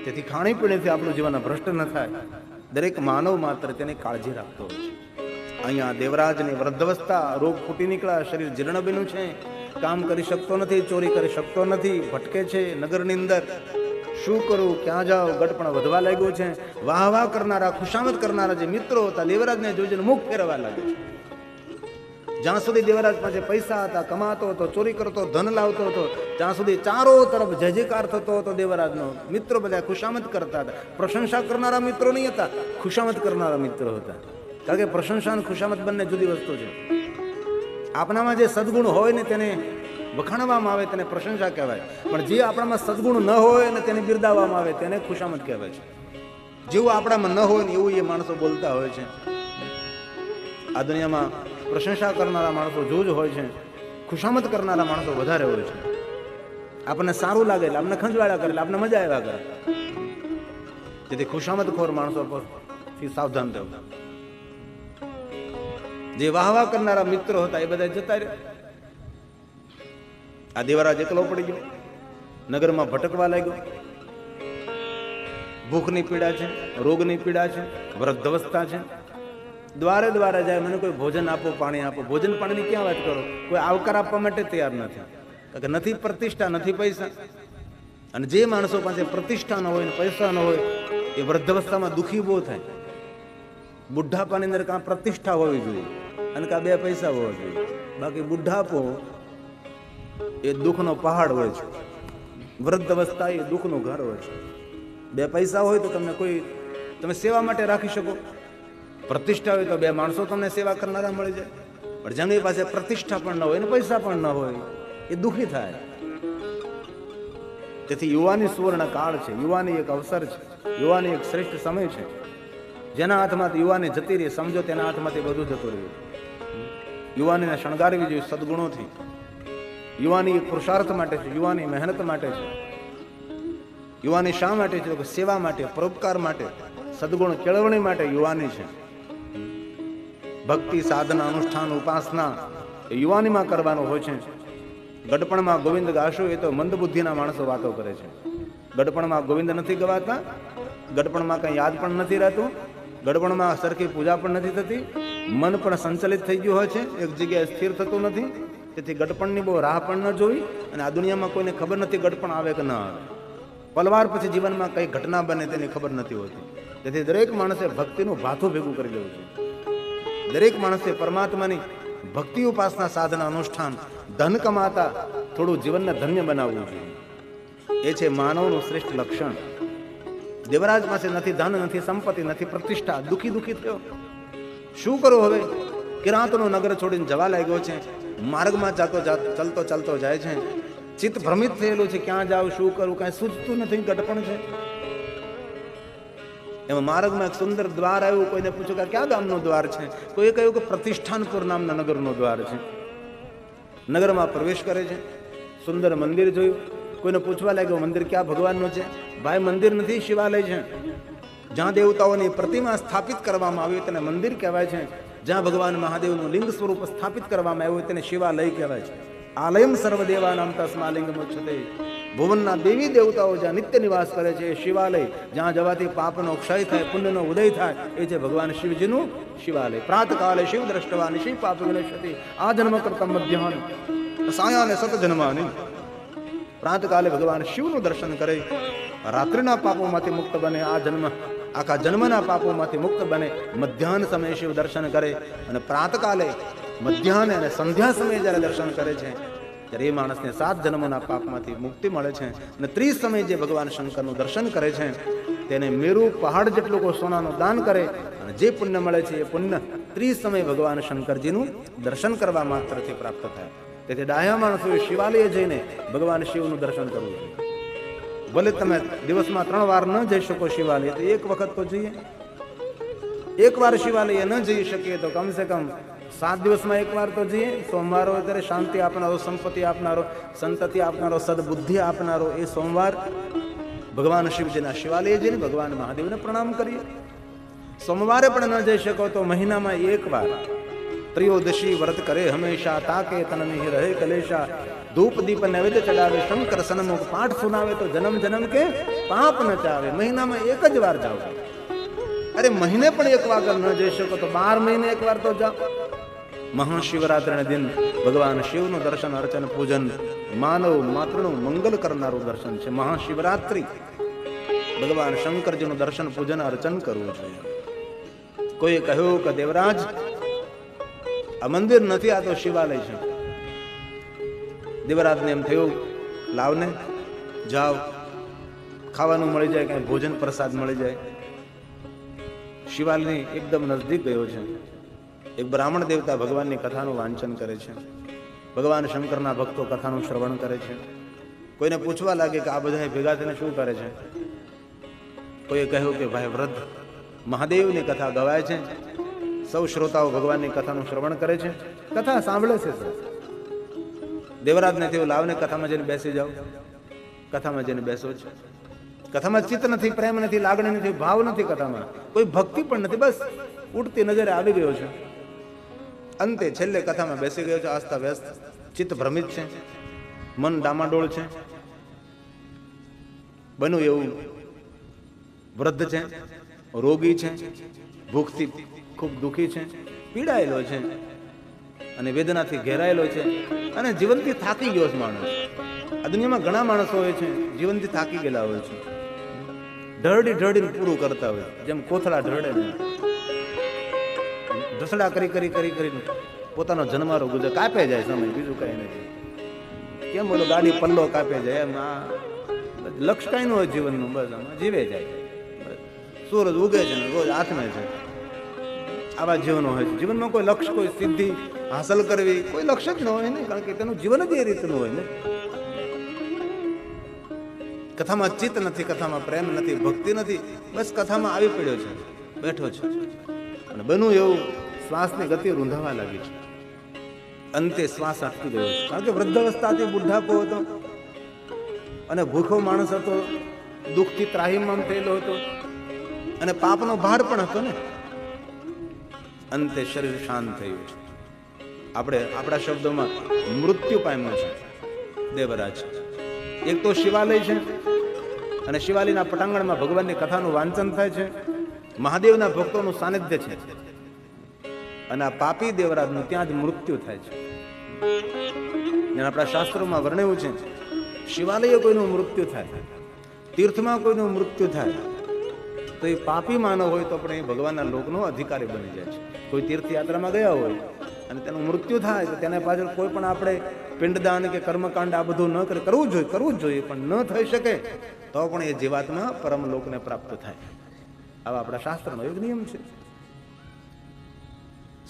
[SPEAKER 1] તેથી ખાણીપીણીથી આપણું જીવન ભ્રષ્ટ ન થાય, દરેક માનવ માત્ર તેની કાળજી રાખતો હોય છે. અહીંયા દેવરાજની વૃદ્ધાવસ્થા, રોગ ફૂટી નીકળ્યા, શરીર જીર્ણ બન્યું છે, કામ કરી શકતો નથી, ચોરી કરી શકતો નથી, ભટકે છે નગરની અંદર, શું કરું, ક્યાં જાઉં, ગડપણ વધવા લાગ્યો છે. વાહ વાહ કરનારા, ખુશામત કરનારા જે મિત્રો હતા, દેવરાજને જોઈને મુખ ફેરવા લાગ્યો. જ્યાં સુધી દેવરાજ પાસે પૈસા હતા, કમાતો હતો, ચોરી કરતો, ધન લાવતો હતો, ત્યાં સુધી ચારો તરફ જય જયકાર થતો હતો દેવરાજનો. મિત્રો બધા ખુશામત કરતા હતા. પ્રશંસા કરનારા મિત્રો નહીં હતા, ખુશામત કરનારા મિત્રો હતા. કારણ કે પ્રશંસા અને ખુશામત બંને જુદી વસ્તુ છે. આપણામાં જે સદગુણ હોય ને તેને વખાણવામાં આવે તેને પ્રશંસા કહેવાય, પણ જે આપણામાં સદગુણ ન હોય ને તેને બિરદાવવામાં આવે તેને ખુશામત કહેવાય છે. જેવું આપણામાં ન હોય ને એવું એ માણસો બોલતા હોય છે. આ દુનિયામાં પ્રશંસા કરનારા માણસો જોજ હોય છે, ખુશામત કરનારા માણસો વધારે હોય છે. આપણને સારું લાગે એટલે આપણને ખંજવાળા કરે, એટલે આપણને મજા આવ્યા કરે. જેથી ખુશામતખોર માણસો પરથી સાવધાન રહેવું. જે વાહવા કરનારા મિત્રો હતા એ બધા જતા રહ્યા. આ દેવરાજ એકલો પડી ગયો, નગરમાં ભટકવા લાગ્યો. ભૂખની પીડા છે, રોગની પીડા છે, વૃદ્ધાવસ્થા છે. દ્વારે દ્વારે જાય, મને કોઈ ભોજન આપો, પાણી આપો. ભોજન પાણીની ક્યાં વાત કરો, કોઈ આવકાર આપવા માટે તૈયાર નથી. કારણ કે નથી પ્રતિષ્ઠા, નથી પૈસા. અને જે માણસો પાસે પ્રતિષ્ઠા ન હોય ને પૈસા ન હોય એ વૃદ્ધાવસ્થામાં દુઃખી બહુ થાય. બુઢાપાની અંદર કાં પ્રતિષ્ઠા હોવી જોઈએ અને કાં બે પૈસા હોવા જોઈએ. બાકી બુઢાપો એ દુઃખનો પહાડ હોય છે, વૃદ્ધ અવસ્થા એ દુઃખનું ઘર હોય છે. બે પૈસા હોય તો તમને કોઈ તમે સેવા માટે રાખી શકો, પ્રતિષ્ઠા હોય તો બે માણસો તમને સેવા કરનારા મળી જાય. પણ જેની પાસે પ્રતિષ્ઠા પણ ન હોય ને પૈસા પણ ન હોય એ દુઃખી થાય. તેથી યુવાની સુવર્ણ કાળ છે, યુવાની એક અવસર છે, યુવાની એક શ્રેષ્ઠ સમય છે. જેના હાથમાંથી યુવાની જતી રહી, સમજો તેના હાથમાંથી બધું જતું રહ્યું. યુવાનીને શણગારવી જોઈએ સદગુણોથી. યુવાની પુરુષાર્થ માટે છે, યુવાની મહેનત માટે છે. યુવાની શા માટે છે? સેવા માટે, પરોપકાર માટે, સદગુણ કેળવણી માટે યુવાની છે. ભક્તિ, સાધના, અનુષ્ઠાન, ઉપાસના એ યુવાનીમાં કરવાનું હોય છે. ગડપણમાં ગોવિંદ ગાશો એ તો મંદ બુદ્ધિના માણસો વાતો કરે છે. ગડપણમાં ગોવિંદ નથી ગવાતા, ગડપણમાં કંઈ યાદ પણ નથી રહેતું, ગડપણમાં સરખી પૂજા પણ નથી થતી, મન પણ સંચલિત થઈ ગયું હોય છે, એક જગ્યાએ સ્થિર થતું નથી. તેથી ગડપણની બહુ રાહ પણ ન જોઈ. અને આ દુનિયામાં કોઈને ખબર નથી ગડપણ આવે કે ન આવે. પલવાર પછી જીવનમાં કઈ ઘટના બને તેની ખબર નથી હોતી. તેથી દરેક માણસે ભક્તિનું ભાથું ભેગું કરી લેવું છે. દરેક માણસે પરમાત્માની ભક્તિ, ઉપાસના, સાધના, અનુષ્ઠાન, ધન કમાતા થોડું જીવનને ધન્ય બનાવવું જોઈએ. એ છે માનવનું શ્રેષ્ઠ લક્ષણ. દેવરાજ પાસે નથી ધન, નથી સંપત્તિ, નથી પ્રતિષ્ઠા, દુઃખી દુઃખી થયો. શું કરું હવે? કિરાતનો નગર છોડીને જવા લાગ્યો છે. માર્ગમાં ચાલતો ચાલતો જાય છે. ચિત્ત ભ્રમિત થયેલું છે, ક્યાં જાવ, શું કરું, કાંઈ સૂચતું નથી, ગડપણ છે. એમાં માર્ગમાં એક સુંદર દ્વાર આવ્યું. કોઈને પૂછ્યું કે ક્યાં ગામનું દ્વાર છે? કોઈએ કહ્યું કે પ્રતિષ્ઠાનપુર નામના નગરનું દ્વાર છે. નગરમાં પ્રવેશ કરે છે, સુંદર મંદિર જોયું. કોઈને પૂછવા લાગ્યો મંદિર ક્યાં ભગવાનનું છે? ભાઈ મંદિર નથી, શિવાલય છે. જ્યાં દેવતાઓની પ્રતિમા સ્થાપિત કરવામાં આવી તેને મંદિર કહેવાય છે. જ્યાં ભગવાન મહાદેવનું લિંગ સ્વરૂપ સ્થાપિત કરવામાં આવ્યું તેને શિવાલય કહેવાય છે. આલયમ સર્વદેવાનામ તસ્માલિંગમ ઉચ્યતે. ભુવનના દેવી દેવતાઓ જ્યાં નિત્ય નિવાસ કરે છે એ શિવાલય. જ્યાં જવાથી પાપનો ક્ષય થાય, પુણ્યનો ઉદય થાય એ છે ભગવાન શિવજીનું શિવાલય. પ્રાતકાલે શિવ દ્રષ્ટવા નિશી પાપ વિનશ્યતિ. આ જન્મ કરતમ મધ્યાહન સાયાને સત જન્માની. પ્રાતકાલે ભગવાન શિવનું દર્શન કરે, રાત્રિના પાપોમાંથી મુક્ત બને. આ જન્મ આખા જન્મના પાપોમાંથી મુક્ત બને. મધ્યાહન સમયે શિવ દર્શન કરે અને પ્રાતકાલે, મધ્યાહન અને સંધ્યા સમયે જ્યારે દર્શન કરે છે ત્યારે એ માણસને 7 જન્મોના પાપમાંથી મુક્તિ મળે છે. અને 30 સમયે જે ભગવાન શંકરનું દર્શન કરે છે તેને મેરુ પહાડ જેટલું કોઈ સોનાનું દાન કરે અને જે પુણ્ય મળે છે એ પુણ્ય 30 સમયે ભગવાન શંકરજીનું દર્શન કરવા માત્રથી પ્રાપ્ત થાય. તેથી ડાયા માણસોએ શિવાલયે જઈને ભગવાન શિવનું દર્શન કરવું જોઈએ. ભલે તમે દિવસમાં 3 વાર ન જઈ શકો શિવાલય, તો એક વખત તો જઈએ. એક વાર શિવાલય ન જઈ શકીએ તો કમસે કમ 7 દિવસમાં એક વાર તો જઈએ. સોમવાર હોય ત્યારે શાંતિ આપનારો, સંપત્તિ આપનારો, સંતતિ આપનારો, સદબુદ્ધિ આપનારો એ સોમવાર ભગવાન શિવજીના શિવાલય જઈને ભગવાન મહાદેવને પ્રણામ કરીએ. સોમવારે પણ ન જઈ શકો તો મહિનામાં એક વાર ત્રયોદશી વ્રત કરે હંમેશા. તાકે તન નહીં રહે કલેશા. ધૂપ દીપ નૈવેદ્ય ચડાવે, શંકર સન્મુખ પાઠ સુનાવે તો જન્મ જન્મ કે પાપ ન ચાવે. મહિનામાં એક જ વાર જાઓ. અરે મહિને પણ એક વાર ન જઈ શકો તો 12 મહિને એક વાર તો જાઓ. મહાશિવરાત્રિના દિન ભગવાન શિવનું દર્શન, અર્ચન, પૂજન માનવ માત્રનું મંગલ કરનારું દર્શન છે. મહાશિવરાત્રિ ભગવાન શંકરજીનું દર્શન પૂજન અર્ચન કરવું જોઈએ. કોઈએ કહ્યું કે દેવરાજ, આ મંદિર નથી, આ તો શિવાલય છે. દેવરાજને એમ થયું, લાવને, જાઓ, ખાવાનું મળી જાય, કઈ ભોજન પ્રસાદ મળી જાય. શિવાલયની એકદમ નજદીક ગયો છે. એક બ્રાહ્મણ દેવતા ભગવાનની કથાનું વાંચન કરે છે. ભગવાન શંકરના ભક્તો કથાનું શ્રવણ કરે છે. કોઈને પૂછવા લાગે કે આ બધા ભેગા થઈને શું કરે છે. કોઈએ કહ્યું કે ભાઈ, વૃદ્ધ મહાદેવની કથા ગવાય છે, સૌ શ્રોતાઓ ભગવાનની કથાનું શ્રવણ કરે છે, કથા સાંભળે છે. દેવરાજને થયું, લાવને કથામાં જઈને બેસી જાઓ. કથામાં જઈને બેસો છે. કથામાં ચિત્ત નથી, પ્રેમ નથી, લાગણી નથી, ભાવ નથી, કથામાં કોઈ ભક્તિ પણ નથી, બસ ઉડતી નજરે આવી ગયો છે. અંતે છેલ્લે કથામાં બેસી ગયો છે, આસ્થા વ્યસ્ત, ચિત્ત ભ્રમિત છે, મન ડામાડોળ છે. બન્યું એવું, વૃદ્ધ છે, રોગી છે, ભૂખથી ખૂબ દુઃખી છે, પીડાયેલો છે અને વેદનાથી ઘેરાયેલો છે અને જીવનથી થાકી ગયો છે માણસ. આ દુનિયામાં ઘણા માણસો હોય છે જીવનથી થાકી ગયેલા હોય છે, ઢળડી ઢળડીને પૂરું કરતા હોય, જેમ કોથળા ઢળે ને ઢસડા કરી કરી કરી કરીને પોતાનો જન્મારો ગુજર કાપે જાય સમય, બીજું કઈ નથી. કેમ બોલો, ગાડી પલ્લો કાપે જાય એમ. આ લક્ષ્ય કઈ ન હોય જીવનનું, બસ આમાં જીવે જાય. સૂરજ ઉગે છે ને રોજ આથમે છે, આવા જીવનો હોય છે. જીવનમાં કોઈ લક્ષ્ય, કોઈ સિદ્ધિ હાંસલ કરવી, કોઈ લક્ષ્ય જ ન હોય ને, કારણ કે તેનું જીવન જ એ રીતનું હોય ને. કથામાં ચિત્ત નથી, કથામાં પ્રેમ નથી, ભક્તિ નથી, બસ કથામાં આવી પડ્યો છે, બેઠો છે. અને બન્યું એવું, શ્વાસની ગતિ રૂંધાવા લાગી છે. અંતે શ્વાસ અટકી ગયો છે, કારણ કે વૃદ્ધાવસ્થાથી બુઢાપો હતો અને ભૂખો માણસ હતો, દુઃખથી ત્રાહિમામ થયેલો હતો અને પાપનો ભાર પણ હતો ને. અંતે શરીર શાંત થયું છે. આપણે આપણા શબ્દોમાં મૃત્યુ પામ્યો છે દેવરાજ. એક તો શિવાલય છે અને શિવાલયના પટાંગણમાં ભગવાનની કથાનું વાંચન થાય છે, મહાદેવના ભક્તોનું સાનિધ્ય છે અને આ પાપી દેવરાજનું ત્યાં જ મૃત્યુ થાય છે. આપણા શાસ્ત્રોમાં વર્ણવ્યું છે, શિવાલય કોઈનું મૃત્યુ થાય, તીર્થમાં કોઈનું મૃત્યુ થાય તો એ પાપી માનવ હોય તો પણ એ ભગવાનના લોકનો અધિકારી બની જાય છે. કોઈ તીર્થયાત્રામાં ગયા હોય અને તેનું મૃત્યુ થાય તો તેના પાછળ કોઈ પણ આપણે પિંડદાન કે કર્મકાંડ આ બધું ન કરે, કરવું જ જોઈએ, પણ ન થઈ શકે તો પણ એ જીવાત્મા પરમ લોકને પ્રાપ્ત થાય. આવા આપણા શાસ્ત્રનો એક નિયમ છે.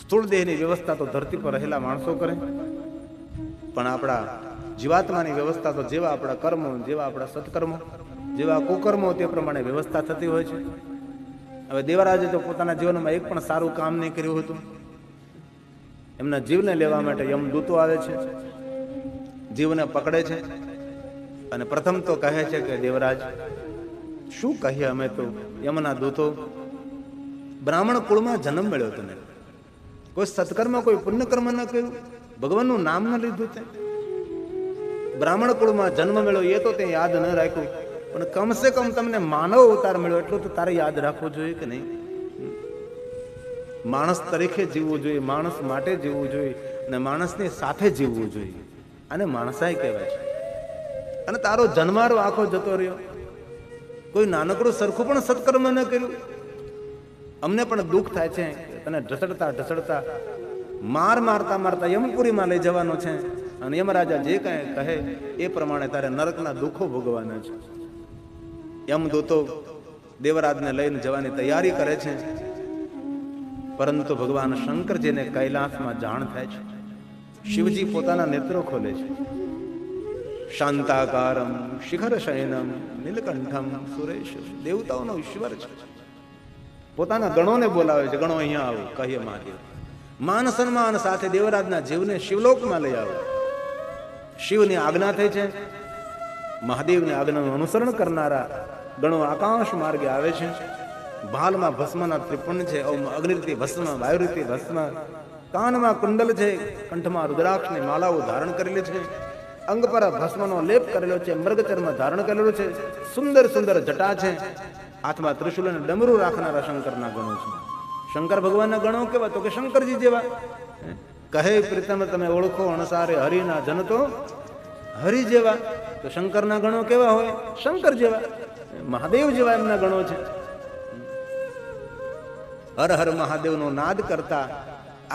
[SPEAKER 1] સ્થૂળ દેહની વ્યવસ્થા તો ધરતી પર રહેલા માણસો કરે, પણ આપણા જીવાત્માની વ્યવસ્થા તો જેવા આપણા કર્મો, જેવા આપણા સત્કર્મો, જેવા કુકર્મો તે પ્રમાણે વ્યવસ્થા થતી હોય છે. હવે દેવરાજે તો પોતાના જીવનમાં એક પણ સારું કામ નહીં કર્યું હતું. એમના જીવને લેવા માટે યમદૂતો આવે છે, જીવને પકડે છે અને પ્રથમ તો કહે છે કે દેવરાજ શું કહીએ અમે તો. યમના દૂતો, બ્રાહ્મણ કુળમાં જન્મ મળ્યો તને, કોઈ સત્કર્મ, કોઈ પુણ્યકર્મ ન કર્યું, ભગવાનનું નામ ન લીધું, તે બ્રાહ્મણ કુળમાં જન્મ મળ્યો એ તો તે યાદ ન રાખ્યું, પણ કમસે કમ તમને માનવ અવતાર મળ્યો એટલું તો તારે યાદ રાખવું જોઈએ કે નહીં. માણસ તરીકે જીવવું જોઈએ, માણસ માટે જીવવું જોઈએ અને માણસની સાથે જીવવું જોઈએ. આને માણસાઈ કહેવાય છે. અને તારો જન્મારો આખો જતો રહ્યો, કોઈ નાનકડું સરખું પણ સત્કર્મ ન કર્યું. અમને પણ દુઃખ થાય છે, તને ઢસડતા ઢસડતા મારતા મારતા યમપુરીમાં લઈ જવાનો છે અને યમરાજા જે કઈ કહે એ પ્રમાણે તારે નરકના દુઃખો ભોગવાના છે. યમદૂતો દેવરાજને લઈને જવાની તૈયારી કરે છે, પરંતુ ભગવાન શંકરજીને કૈલાસમાં જાણ થાય છે. શિવજી પોતાના નેત્રો ખોલે છે. શાંતાકારમ શિખર શયનમ નીલકંઠમ સુરેશ, દેવતાઓનો ઈશ્વર છે. પોતાના ગણોને બોલાવે છે, ગણો અહીંયા આવો, કહીએ મહાદેવ. માન સન્માન સાથે દેવરાજના જીવને શિવલોકમાં લઈ આવો. શિવની આજ્ઞા થઈ છે. મહાદેવની આજ્ઞાનું અનુસરણ કરનારા ગણો આકાશ માર્ગે આવે છે. ભાલમાં ભસ્મના ત્રિપુંડ છે, અગ્નિથી ભસ્મ, વાયુરીથી ભસ્મ, કાનમાં કુંડલ છે, કંઠમાં રુદ્રાક્ષની માલાઓ ધારણ કરેલી છે, અંગ પર ભસ્મનો લેપ કરેલો છે, મૃગચર્મ ધારણ કરેલો છે, સુંદર સુંદર જટા છે, હાથમાં ત્રિશુલ અને ડમરું રાખનારા શંકરના ગણો છે. શંકર ભગવાનના ગણો કેવા તો કે શંકરજી જેવા. કહે પ્રીતમ તમે ઓળખો અણસારે હરિના જન તો હરિ જેવા. તો શંકરના ગણો કેવા હોય? શંકર જેવા. મહાદેવ જેવા એમના ગણો છે. હર હર મહાદેવનો નાદ કરતા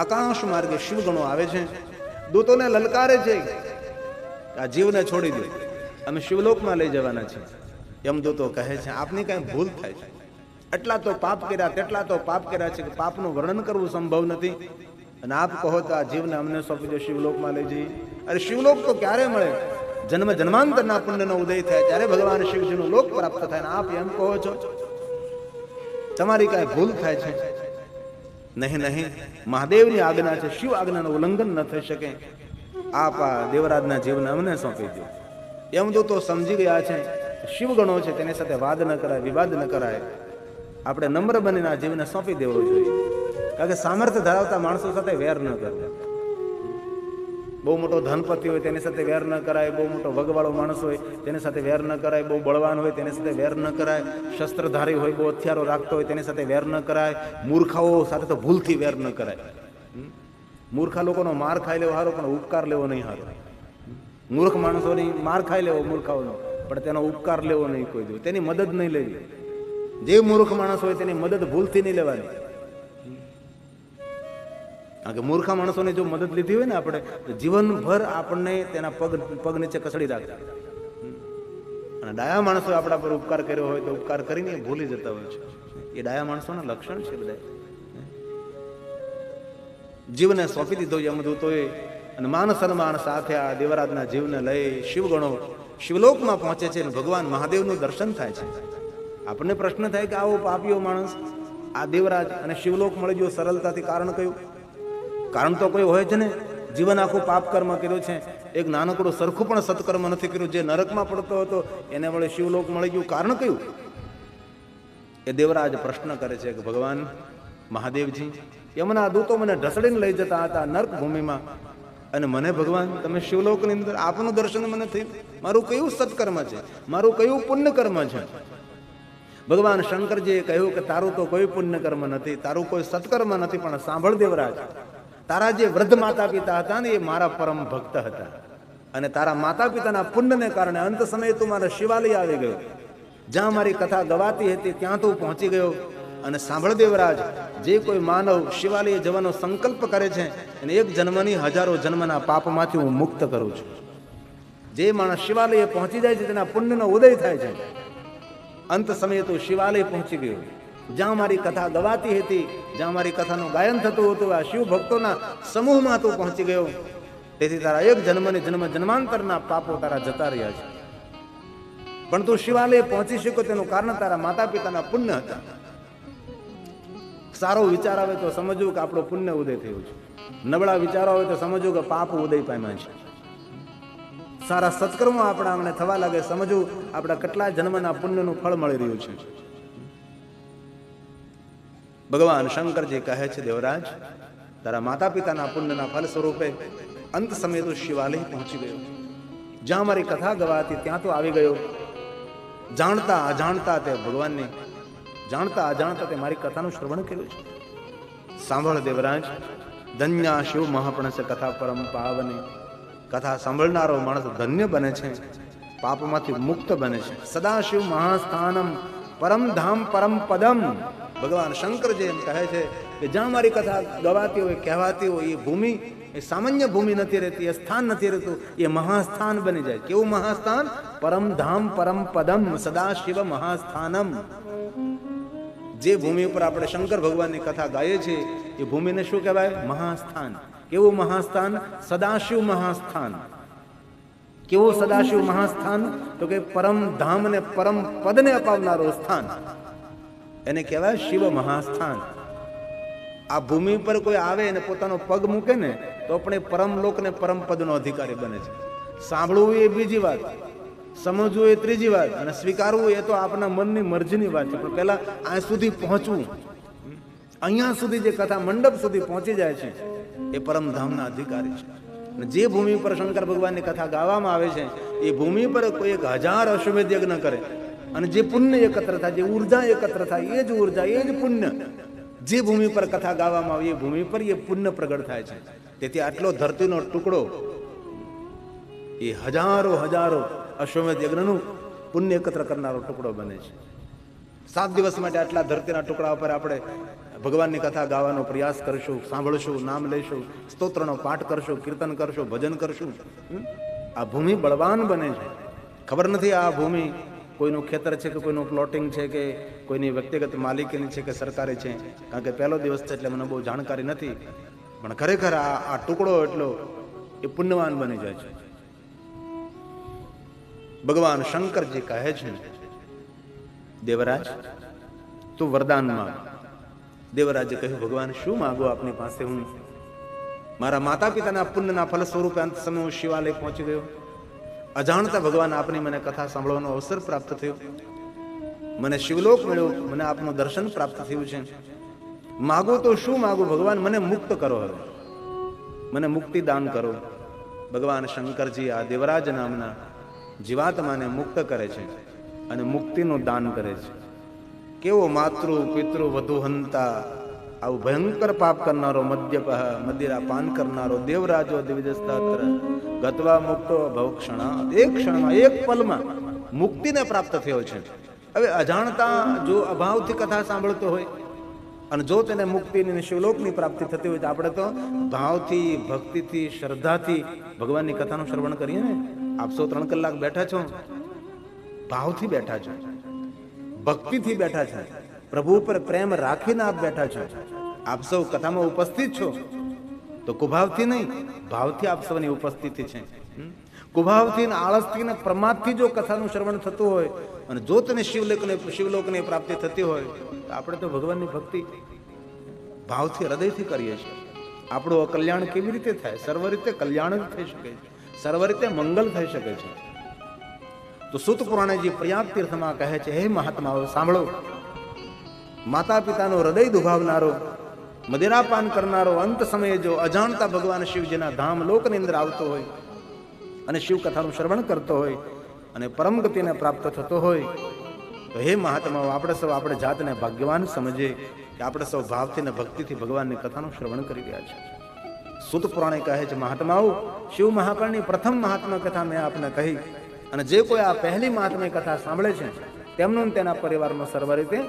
[SPEAKER 1] આકાશ માર્ગે શિવ ગણો આવે છે. દૂતોને લલકારે છે, આ જીવને છોડી દો, અમે શિવલોકમાં લઈ જવાના છીએ. યમદૂતો કહે છે આપની કઈ ભૂલ થાય છે, એટલા તો પાપ કર્યા, તેટલા તો પાપ કર્યા છે કે પાપનું વર્ણન કરવું સંભવ નથી, અને આપ કહો તો આ જીવને અમને સોંપી દો, શિવલોકમાં લઈ જઈએ. અરે શિવલોક તો ક્યારે મળે? જન્મ જન્માંતરના પુણ્યનો ઉદય થાય ત્યારે ભગવાન શિવજીનું લોક પ્રાપ્ત થાય, ને આપ એમ કહો છો? તમારી કઈ ભૂલ થાય છે. નહીં નહીં, મહાદેવની આજ્ઞા છે, શિવ આજ્ઞાનું ઉલ્લંઘન ન થઈ શકે. આપ આ દેવરાજના જીવને અમને સોંપી દો. યમદૂતો સમજી ગયા છે શિવ ગણો છે, તેની સાથે વાદ ન કરાય, વિવાદ ન કરાય. આપણે નમ્ર બનીને આ જીવને સોંપી દેવો જોઈએ, કારણ કે સામર્થ્ય ધરાવતા માણસો સાથે વેર ન કરવો. બહુ મોટો ધનપતિ હોય તેની સાથે વેર ન કરાય, બહુ મોટો વગવાળો માણસ હોય તેની સાથે વેર ન કરાય, બહુ બળવાન હોય તેની સાથે વેર ન કરાય, શસ્ત્રધારી હોય, બહુ હથિયારો રાખતો હોય તેની સાથે વેર ન કરાય, મૂર્ખાઓ સાથે તો ભૂલથી વેર ન કરાય. મૂર્ખા લોકોનો માર ખાઈ લેવો સારો, પણ ઉપકાર લેવો નહીં સારો. મૂર્ખ માણસોની માર ખાઈ લેવો મૂર્ખાઓનો, પણ તેનો ઉપકાર લેવો નહીં કોઈ દિવસ, તેની મદદ નહીં લેવી. જે મૂર્ખ માણસ હોય તેની મદદ ભૂલથી નહીં લેવાની, કારણ કે મૂર્ખા માણસોની જો મદદ લીધી હોય ને આપણે, તો જીવનભર આપણને તેના પગ નીચે કસડી રાખે. અને ડાયા માણસો આપણા પર ઉપકાર કર્યો હોય તો ઉપકાર કરીને ભૂલી જતા હોય છે. એ ડાયા માણસોના લક્ષણ છે બધા. જીવને સોંપી દીધો યમદૂતોએ, અને માન સન્માન સાથે આ દેવરાજના જીવને લઈ શિવગણો શિવલોકમાં પહોંચે છે, અને ભગવાન મહાદેવનું દર્શન થાય છે. આપણને પ્રશ્ન થાય કે આવો પાપીઓ માણસ આ દેવરાજ અને શિવલોક મળી ગયો સરળતાથી, કારણ કયું? કારણ તો કોઈ હોય છે ને, જીવન આખું પાપ કર્મ કર્યું છે, એક નાનકડું સરખું પણ સત્કર્મ નથી કર્યું, જે નરકમાં પડતો હતો એને વડે શિવલોક મળી ગયું, કારણ કયું? એ દેવરાજ પ્રશ્ન કરે છે કે ભગવાન મહાદેવજી, યમના દૂતો મને ઢસડીને લઈ જતા હતા નર્ક ભૂમિમાં, અને મને ભગવાન તમે શિવલોકની અંદર આપનું દર્શન મને થયું. મારું કયું સત્કર્મ છે, મારું કયું પુણ્ય કર્મ છે? ભગવાન શંકરજીએ કહ્યું કે તારું તો કોઈ પુણ્ય કર્મ નથી, તારું કોઈ સત્કર્મ નથી, પણ સાંભળ દેવરાજ, તારા જે વૃદ્ધ માતા પિતા હતા ને એ મારા પરમ ભક્ત હતા, અને તારા માતા પિતાના પુણ્યને કારણે અંત સમયે તું મારા શિવાલય આવી ગયો, જ્યાં મારી કથા ગવાતી હતી ત્યાં તું પહોંચી ગયો. અને સાંભળ દેવરાજ, જે કોઈ માનવ શિવાલય જવાનો સંકલ્પ કરે છે અને એક જન્મની હજારો જન્મના પાપમાંથી હું મુક્ત કરું છું. જે માણસ શિવાલયે પહોંચી જાય છે તેના પુણ્યનો ઉદય થાય છે. અંત સમયે તું શિવાલય પહોંચી ગયો, જ્યાં મારી કથા ગવાતી હતી, જ્યાં મારી કથાનું ગાયન થતું હતું, આ શિવ ભક્તોના સમૂહમાં તું પહોંચી ગયો. તેથી તારા એક જન્મની જન્માંતરના પાપો તારા જતા રહ્યા છે. પણ તું શિવાલય પહોંચી શક્યો તેનું કારણ તારા માતા પિતાના પુણ્ય હતા. સારો વિચાર આવે તો સમજવું કે આપણો પુણ્ય ઉદય થયું છે, નબળા વિચારો આવે તો સમજવું કે પાપ ઉદય પામ્યા છે. સારા સત્કર્મો આપણા આંગણે થવા લાગે, સમજવું આપણા કેટલા જન્મના પુણ્યનું ફળ મળી રહ્યું છે. ભગવાન શંકરજી કહે છે દેવરાજ, તારા માતા પિતાના પુણ્યના ફળ સ્વરૂપે અંત સમયે તો શિવાલય પહોંચી ગયો, જ્યાં મારી કથા ગવાતી ત્યાં તો આવી ગયો. જાણતા અજાણતા તે ભગવાનની, જાણતા અજાણતા તે મારી કથાનું શ્રવણ કર્યું છે. સાંભળ દેવરાજ, ધન્યા શિવ મહાપણસ કથા પરમ પાવની. કથા સાંભળનારો માણસ ધન્ય બને છે, પાપમાંથી મુક્ત બને છે. સદાશિવ મહાસ્થાનમ પરમ ધામ પરમ પદમ. ભગવાન શંકરજી એમ કહે છે કે જ્યાં મારી કથા ગવાતી હોય, કહેવાતી હોય, એ ભૂમિ એ સામાન્ય ભૂમિ નથી રહેતી, એ સ્થાન નથી રહેતું, એ મહાસ્થાન બની જાય. કેવું મહાસ્થાન? પરમ ધામ પરમ પદમ સદાશિવ મહાસ્થાનમ. જે ભૂમિ ઉપર આપણે શંકર ભગવાનની કથા ગાઈએ છીએ એ ભૂમિને શું કહેવાય? મહાસ્થાન. કેવું મહાસ્થાન? સદાશિવ મહાસ્થાન. કેવું સદાશિવ મહાસ્થાન? તો કે પરમ ધામ ને પરમ પદને અપાવનારું સ્થાન, એને કહેવાય શિવ મહાસ્થાન. આ ભૂમિ પર કોઈ આવે અને પોતાનો પગ મૂકે ને તો આપણે પરમ લોક ને પરમ પદનો અધિકારી બને છે. સાંભળવું એ બીજી વાત, સમજવું એ ત્રીજી વાત, અને સ્વીકારવું એ તો આપણા મનની મરજીની વાત છે. પણ પહેલા આ સુધી પહોંચવું, અહીંયા સુધી જે કથા મંડપ સુધી પહોંચી જાય છે એ પરમધામના અધિકારી છે. અને જે ભૂમિ પર શંકર ભગવાનની કથા ગાવામાં આવે છે એ ભૂમિ પર કોઈ 1000 અશ્વમેધ યજ્ઞ કરે અને જે પુણ્ય એકત્ર થાય, જે ઉર્જા એકત્ર થાય, એ જ ઉર્જા, એ જ પુણ્ય જે ભૂમિ પર કથા ગાવામાં આવે એ ભૂમિ પર એ પુણ્ય પ્રગટ થાય છે. તેથી આટલો ધરતીનો ટુકડો એ હજારો અશ્વમેધ યજ્ઞનું પુણ્ય એકત્ર કરનારો ટુકડો બને છે. 7 દિવસ માટે આટલા ધરતીના ટુકડા ઉપર આપણે ભગવાનની કથા ગાવાનો પ્રયાસ કરશું, સાંભળશું, નામ લઈશું, સ્તોત્રનો પાઠ કરશું, કીર્તન કરશું, ભજન કરશું. આ ભૂમિ બળવાન બને છે. ખબર નથી આ ભૂમિ કોઈનું ખેતર છે કે કોઈનું પ્લોટિંગ છે કે કોઈની વ્યક્તિગત માલિકીની છે કે સરકારી છે, કારણ કે પહેલો દિવસ છે એટલે મને બહુ જાણકારી નથી, પણ ખરેખર આ ટુકડો એટલો એ પુણ્યવાન બની જાય છે. ભગવાન શંકરજી કહે છે, દેવરાજ તું વરદાન માંગ. દેવરાજે કહ્યું, ભગવાન શું માંગો આપની પાસે? હું મારા માતા પિતાના પુણ્યના ફલ સ્વરૂપે અંત સમય હું શિવાલય પહોંચી ગયો. અજાણતા ભગવાન આપની મને કથા સાંભળવાનો અવસર પ્રાપ્ત થયો, મને શિવલોક મળ્યો, મને આપનું દર્શન પ્રાપ્ત થયું છે. માગો તો શું માગો ભગવાન? મને મુક્ત કરો, હવે મને મુક્તિ દાન કરો. ભગવાન શંકરજી આ દેવરાજ નામના જીવાત્માને મુક્ત કરે છે અને મુક્તિનું દાન કરે છે. કેવો માતૃ પિતૃ વધુ હંતા, આવું ભયંકર પાપ કરનારો, મદ્યપ મદિરા પાન કરનારો દેવરાજો દિવ્યસ્તત્ર ગતવા મુક્તો ભવક્ષણા, એક ક્ષણમાં, એક પલમાં મુક્તિને પ્રાપ્ત થયો છે. હવે અજાણતા જો અભાવથી કથા સાંભળતો હોય અને જો તેને મુક્તિની શિવલોકની પ્રાપ્તિ થતી હોય તો આપણે તો ભાવથી, ભક્તિથી, શ્રદ્ધાથી ભગવાનની કથાનું શ્રવણ કરીએ ને. આપ સૌ 3 કલાક બેઠા છો, ભાવથી બેઠા છો, ભક્તિથી બેઠા છો, પ્રભુ ઉપર પ્રેમ રાખીને આપ બેઠા છો. આપ સૌ કથામાં ઉપસ્થિત છો તો કુભાવથી નહીં, ભાવથી આપ સૌની ઉપસ્થિતિ છે. કુભાવથી ને આળસથી ને પ્રમાદથી જો કથાનું શ્રવણ થતું હોય અને જો તેને શિવલોકની પ્રાપ્તિ થતી હોય તો આપણે તો ભગવાનની ભક્તિ ભાવથી, હૃદયથી કરીએ છીએ. આપણું કલ્યાણ કેવી રીતે થાય? સર્વ રીતે કલ્યાણ જ થઈ શકે છે, સર્વ રીતે મંગલ થઈ શકે છે. તો સૂત પુરાણેજી પ્રયાગ તીર્થમાં કહે છે, હે મહાત્માઓ સાંભળો, માતા પિતાનો હૃદય દુભાવનારો, મદિરાપાન કરનારો અંત સમયે જો અજાણતા ભગવાન શિવજીના ધામ લોકની અંદર આવતો હોય અને શિવ કથાનું શ્રવણ કરતો હોય અને પરમ ગતિને પ્રાપ્ત થતો હોય તો હે મહાત્માઓ, આપણે જાતને ભાગ્યવાન સમજીએ કે આપણે સૌ ભાવથી ને ભક્તિથી ભગવાનની કથાનું શ્રવણ કરી રહ્યા છે. સૂત પુરાણે કહે છે, મહાત્માઓ, શિવ મહાપુરાણની પ્રથમ મહાત્મા કથા મેં આપને કહી અને જે કોઈ આ પહેલી મહાત્મા કથા સાંભળે છે તેમનું તેના પરિવારનો સર્વ રીતે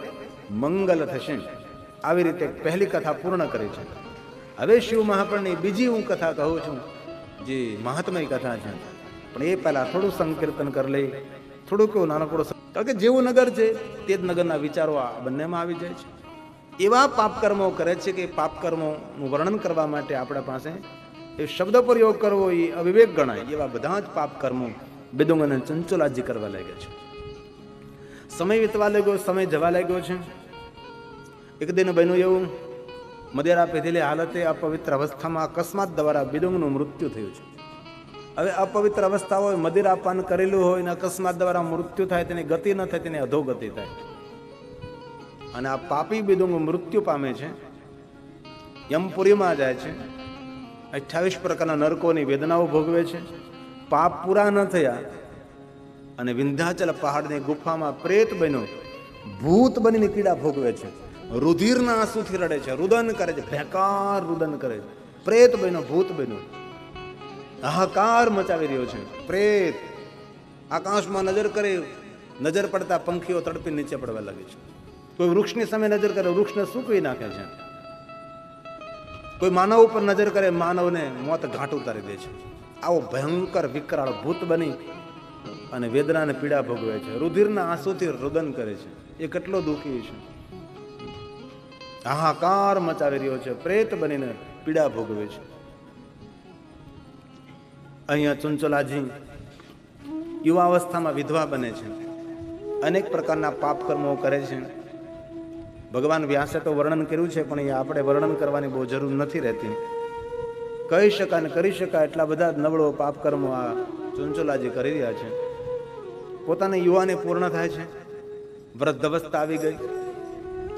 [SPEAKER 1] મંગલ થશે. આવી રીતે પહેલી કથા પૂર્ણ કરી છે. હવે શિવ મહાપુરાણની બીજી હું કથા કહું છું, જે મહાત્મય કથા છે, પણ એ પહેલા થોડું સંકીર્તન કરી લઈ, થોડું કેવું નાનકડું, કારણ કે જેવું નગર છે તે જ નગરના વિચારો આ બંનેમાં આવી જાય છે. એવા પાપકર્મો કરે છે કે પાપકર્મોનું વર્ણન કરવા માટે આપણા પાસે એ શબ્દ પ્રયોગ કરવો એ અવિવેક ગણાય. એવા બધા જ પાપકર્મો બિદુંગ અને ચંચુલાજી કરવા લાગ્યા છે. સમય વીતવા લાગ્યો, સમય જવા લાગ્યો છે. એક દિન બન્યું એવું, મદિરા પીધેલી હાલતે અપવિત્ર અવસ્થામાં અકસ્માત દ્વારા બિદુંગનું મૃત્યુ થયું છે. હવે અપવિત્ર અવસ્થા હોય, મદિરાપાન કરેલું હોય ને અકસ્માત દ્વારા મૃત્યુ થાય, તેની ગતિ ન થાય, તેની અધોગતિ થાય. અને આ પાપી બિદુંગ મૃત્યુ પામે છે, યમપુરીમાં જાય છે, 28 પ્રકારના નરકોની વેદનાઓ ભોગવે છે. પાપ પૂરા ન થયા અને વિંધ્યાચલ પહાડની ગુફામાં પ્રેત બન્યો, ભૂત બનીને પીડા ભોગવે છે. રુધિરના આંસુથી રડે છે, રુદન કરે છે, ભેકાર રુદન કરે છે. પ્રેત બન્યો, ભૂત બન્યો, હાહાકાર મચાવી રહ્યો છે. પ્રેત આકાશમાં નજર કરે, નજર પડતા પંખીઓ તડપી નીચે પડવા લાગે છે. કોઈ વૃક્ષની સામે નજર કરે, વૃક્ષને સૂકવી નાખે છે. કોઈ માનવ ઉપર નજર કરે, માનવને મોત ઘાટ ઉતારી દે છે. આવો ભયંકર વિકરાળ ભૂત બની અને વેદનાને પીડા ભોગવે છે. રુધિરના આંસુથી રુદન કરે છે. એ કેટલો દુઃખી છે, હાહાકાર મચાવી રહ્યો છે, પ્રેત બનીને પીડા ભોગવે છે. અહીંયા ચંચલાજી યુવા અવસ્થામાં વિધવા બને છે, અનેક પ્રકારના પાપ કર્મો કરે છે. ભગવાન વ્યાસે તો વર્ણન કર્યું છે, પણ એ આપણે વર્ણન કરવાની બહુ જરૂર નથી રહેતી. કહી શકાય ને કરી શકાય એટલા બધા નબળો પાપ કર્મો આ ચંચલાજી કરી રહ્યા છે. પોતાની યુવાની પૂર્ણ થાય છે, વૃદ્ધ અવસ્થા આવી ગઈ,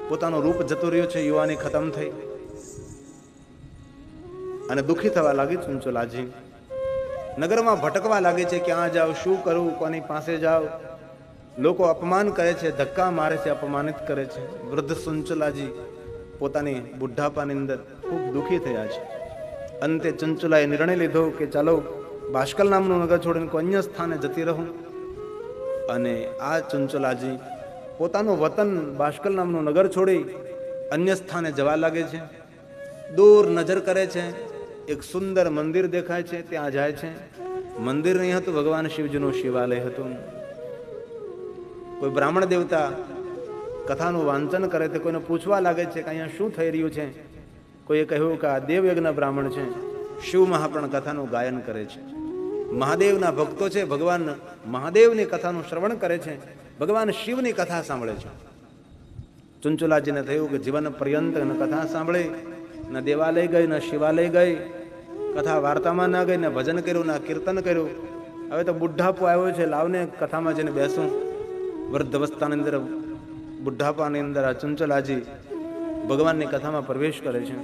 [SPEAKER 1] પોતાનું રૂપ જતું રહ્યું છે, યુવાની ખતમ થઈ અને દુઃખી થવા લાગી ચંચલાજી. નગરમાં ભટકવા લાગે છે, ક્યાં જાવ, શું કરું, કોની પાસે જાવ. લોકો અપમાન કરે છે, ધક્કા મારે છે, અપમાનિત કરે છે. વૃદ્ધ ચંચલાજી પોતાની બુઢાપાની અંદર ખૂબ દુઃખી થયા છે. અંતે ચંચલાએ નિર્ણય લીધો કે ચાલો બાષ્કલ નામનું નગર છોડીને કોઈ અન્ય સ્થાને જતી રહું. અને આ ચંચલાજી પોતાનું વતન બાષ્કલ નામનું નગર છોડી અન્ય સ્થાને જવા લાગે છે. દૂર નજર કરે છે, એક સુંદર મંદિર દેખાય છે, ત્યાં જાય છે. મંદિર નહીં હતું, ભગવાન શિવજીનું શિવાલય હતું. કોઈ બ્રાહ્મણ દેવતા કથાનું વાંચન કરે તે કોઈને પૂછવા લાગે છે કે અહીંયા શું થઈ રહ્યું છે. કોઈએ કહ્યું કે આ દેવયજ્ઞ બ્રાહ્મણ છે, શિવ મહાપણ કથાનું ગાયન કરે છે. મહાદેવના ભક્તો છે, ભગવાન મહાદેવની કથાનું શ્રવણ કરે છે, ભગવાન શિવની કથા સાંભળે છે. ચુંચુલાજીને થયું કે જીવન પર્યંત કથા સાંભળી, ન દેવાલય ગઈ, ન શિવાલય ગઈ, કથા વાર્તામાં ના ગઈ, ને ભજન કર્યું, ના કીર્તન કર્યું. હવે તો બુઢાપો આવ્યો છે, લાવને કથામાં જઈને બેસું. વૃદ્ધ અવસ્થાની અંદર, બુઢાપાની અંદર આ ચંચલાજી ભગવાનની કથામાં પ્રવેશ કરે છે,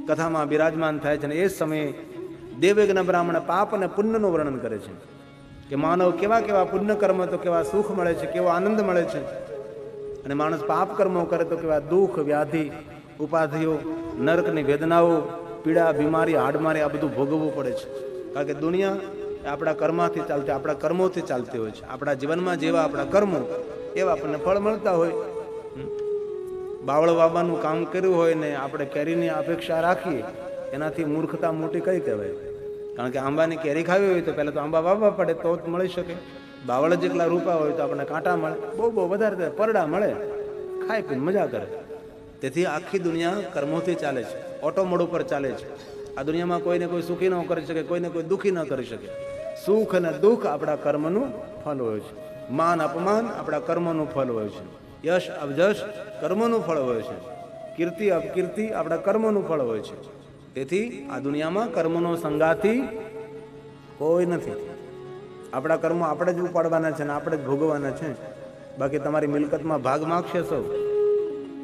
[SPEAKER 1] કથામાં બિરાજમાન થાય છે. અને એ સમયે દેવયજ્ઞ બ્રાહ્મણ પાપ અને પુણ્યનું વર્ણન કરે છે કે માનવ કેવા કેવા પુણ્ય કર્મ તો કેવા સુખ મળે છે, કેવો આનંદ મળે છે, અને માણસ પાપ કર્મો કરે તો કેવા દુઃખ, વ્યાધિ, ઉપાધિઓ, નરકની વેદનાઓ, પીડા, બીમારી, હાડમારી આ બધું ભોગવવું પડે છે. કારણ કે દુનિયા આપણા કર્મથી ચાલતી, આપણા કર્મોથી ચાલતી હોય છે. આપણા જીવનમાં જેવા આપણા કર્મો એવા આપણને ફળ મળતા હોય. બાવળ વાવવાનું કામ કર્યું હોય ને આપણે કેરીની અપેક્ષા રાખીએ, એનાથી મૂર્ખતા મોટી કઈ કહેવાય. કારણ કે આંબાની કેરી ખાવી હોય તો પહેલાં તો આંબા વાવવા પડે તો જ મળી શકે. બાવળ જેટલા રૂપા હોય તો આપણને કાંટા મળે, બહુ વધારે પરડા મળે, ખાઈ પીને મજા કરે. તેથી આખી દુનિયા કર્મોથી ચાલે છે, ઓટોમોડ ઉપર ચાલે છે. આ દુનિયામાં કોઈને કોઈ સુખી ન કરી શકે, કોઈને કોઈ દુઃખી ન કરી શકે. સુખ અને દુઃખ આપણા કર્મનું ફળ હોય છે. માન અપમાન આપણા કર્મનું ફળ હોય છે. યશ અવજશ કર્મનું ફળ હોય છે. કીર્તિ અપકીર્તિ આપણા કર્મનું ફળ હોય છે. તેથી આ દુનિયામાં કર્મનો સંગાથી કોઈ નથી. આપણા કર્મો આપણે જ ઉપાડવાના છે ને આપણે જ ભોગવવાના છે. બાકી તમારી મિલકતમાં ભાગ માગશે સૌ,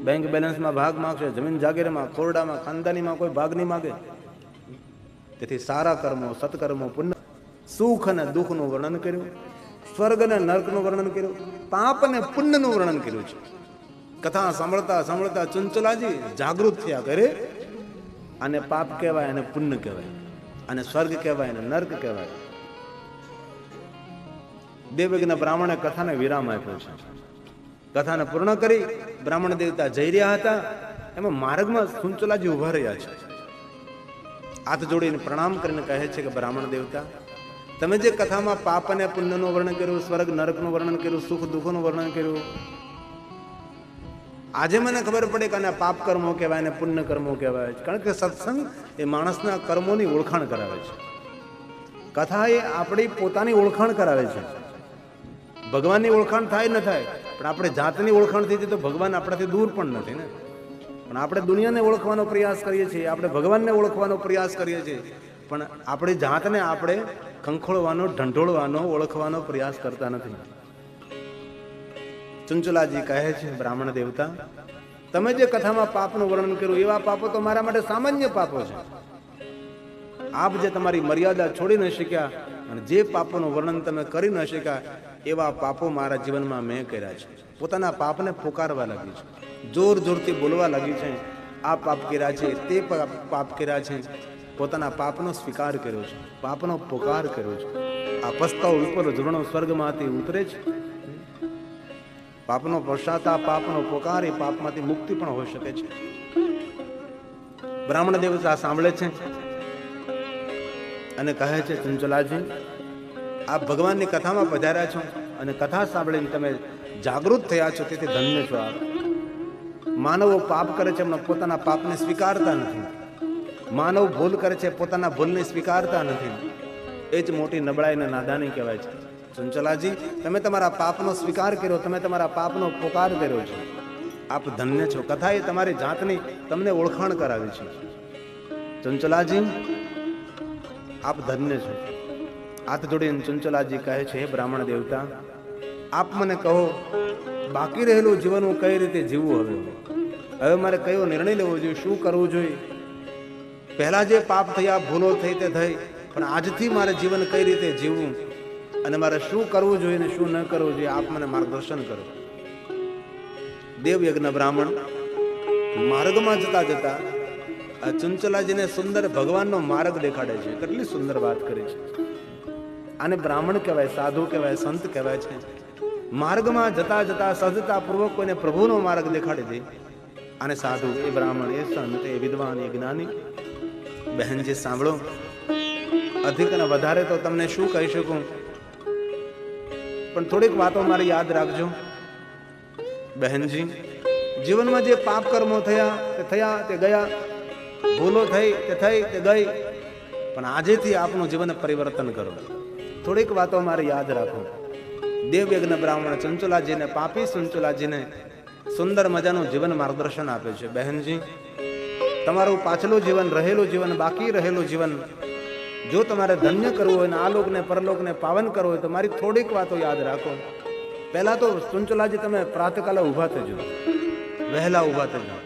[SPEAKER 1] બેંક બેલેન્સમાં ભાગ માગશે, જમીન જાગીરમાં, ખોરડામાં, ખાનદાનીમાં કોઈ ભાગ નહીં માગે. તેથી સારા કર્મો, સત્કર્મો, પુણ્ય, સુખ અને દુઃખનું વર્ણન કર્યું, સ્વર્ગ અને નર્કનું વર્ણન કર્યું, પાપ અને પુણ્યનું વર્ણન કર્યું છે. કથા સાંભળતા સાંભળતા ચંચલાજી જાગૃત થયા કરે. આને પાપ કહેવાય, અને પુણ્ય કહેવાય, અને સ્વર્ગ કહેવાય, અને નર્ક કહેવાય. દેવયજ્ઞ બ્રાહ્મણે કથાને વિરામ આપ્યો છે. કથાને પૂર્ણ કરી બ્રાહ્મણ દેવતા જઈ રહ્યા હતા. એમાં માર્ગમાં ચંચલાજી ઉભા રહ્યા છે. હાથ જોડીને પ્રણામ કરીને કહે છે કે બ્રાહ્મણ દેવતા, તમે જે કથામાં પાપ અને પુણ્યનું વર્ણન કર્યું, સ્વર્ગ નરકનું વર્ણન કર્યું, સુખ દુઃખનું વર્ણન કર્યું, આજે મને ખબર પડે કે આને પાપ કર્મો કહેવાય ને પુણ્ય કર્મો કહેવાય. કારણ કે સત્સંગ એ માણસના કર્મોની ઓળખાણ કરાવે છે. કથા એ આપણી પોતાની ઓળખાણ કરાવે છે. ભગવાનની ઓળખાણ થાય ન થાય, પણ આપણે જાતની ઓળખાણ થઈ તો ભગવાન આપણાથી દૂર પણ નથી ને. પણ આપણે દુનિયાને ઓળખવાનો પ્રયાસ કરીએ છીએ, આપણે ભગવાનને ઓળખવાનો પ્રયાસ કરીએ છીએ, પણ આપણી જાતને આપણે ખંખોળવાનો, ઢંઢોળવાનો, ઓળખવાનો પ્રયાસ કરતા નથી. ચંચલાજી કહે છે બ્રાહ્મણ દેવતા, તમે જે કથામાં પાપનું વર્ણન કર્યું એવા પાપો તો મારા માટે સામાન્ય પાપો છે. આપ જે તમારી મર્યાદા છોડી ન શક્યા અને જે પાપોનું વર્ણન તમે કરી ન શક્યા એવા પાપો મારા જીવનમાં મેં કર્યા છે. પોતાના પાપને પુકારવા લાગી છે, જોર જોરથી બોલવા લાગી છે. આ પાપ કર્યા છે, તે પાપ કર્યા છે. પોતાના પાપનો સ્વીકાર કર્યો છે, પાપનો પુકાર કર્યો છે. આ પસ્તાવ ઉપર ઝરણો સ્વર્ગમાંથી ઉતરે છે. પાપનો પશ્ચાતાપ, પાપનો પુકાર એ પાપમાંથી મુક્તિ પણ હોઈ શકે છે. બ્રાહ્મણ દેવતા સાંભળે છે અને કહે છે, ચંચલાજી, આપ ભગવાનની કથામાં પધાર્યા છો અને કથા સાંભળીને તમે જાગૃત થયા છો, તેથી ધન્ય છો આપ. માનવો પાપ કરે છે, એમના પોતાના પાપને સ્વીકારતા નથી. માનવ ભૂલ કરે છે, પોતાના ભૂલને સ્વીકારતા નથી. એ જ મોટી નબળાઈ અને નાદાની કહેવાય છે. ચંચલાજી, તમે તમારા પાપનો સ્વીકાર કર્યો, તમે તમારા પાપનો પુકાર કર્યો છે. આપ ધન્ય છો. કથાએ તમારી જાતની તમને ઓળખાણ કરાવી છે. ચંચલાજી, આપ ધન્ય છો. હાથ જોડીને ચંચલાજી કહે છે, હે બ્રાહ્મણ દેવતા, આપ મને કહો, બાકી રહેલું જીવન હું કઈ રીતે જીવવું? હવે મારે કયો નિર્ણય લેવો જોઈએ, શું કરવું જોઈએ? પહેલા જે પાપ થયા, ભૂલો થઈ તે થઈ, પણ આજથી મારે જીવન કઈ રીતે જીવવું અને મારે શું કરવું જોઈએ ને શું ન કરવું જોઈએ, આપ મને માર્ગદર્શન કરો. દેવયજ્ઞ બ્રાહ્મણ માર્ગમાં જતા જતા આ ચંચલાજીને સુંદર ભગવાનનો માર્ગ દેખાડે છે. કેટલી સુંદર વાત કરી છે. આને બ્રાહ્મણ કહેવાય, સાધુ કહેવાય, સંત કહેવાય છે. માર્ગમાં જતા જતા સહજતા પૂર્વક કોઈને પ્રભુનો માર્ગ દેખાડી દે, અને સાધુ, એ બ્રાહ્મણ, એ સંત, એ વિદ્વાન, એ જ્ઞાની. બહેનજી સાંભળો, અધિક અને વધારે તો તમને શું કહી શકું, પણ થોડીક વાતો મારી યાદ રાખજો. બહેનજી, જીવનમાં જે પાપ કર્મો થયા તે ગયા, ભૂલો થઈ તે ગઈ, પણ આજેથી આપનું જીવન પરિવર્તન કરો. થોડીક વાતો મારી યાદ રાખો. દેવયજ્ઞ બ્રાહ્મણ ચંચુલાજીને, પાપી ચંચુલાજીને સુંદર મજાનું જીવન માર્ગદર્શન આપે છે. બહેનજી, તમારું પાછલું જીવન, રહેલું જીવન, બાકી રહેલું જીવન જો તમારે ધન્ય કરવું હોય ને આલોકને પરલોકને પાવન કરવું હોય તો મારી થોડીક વાતો યાદ રાખો. પહેલા તો ચંચુલાજી, તમે પ્રાતકાલે ઊભા થજો, વહેલા ઊભા થજો.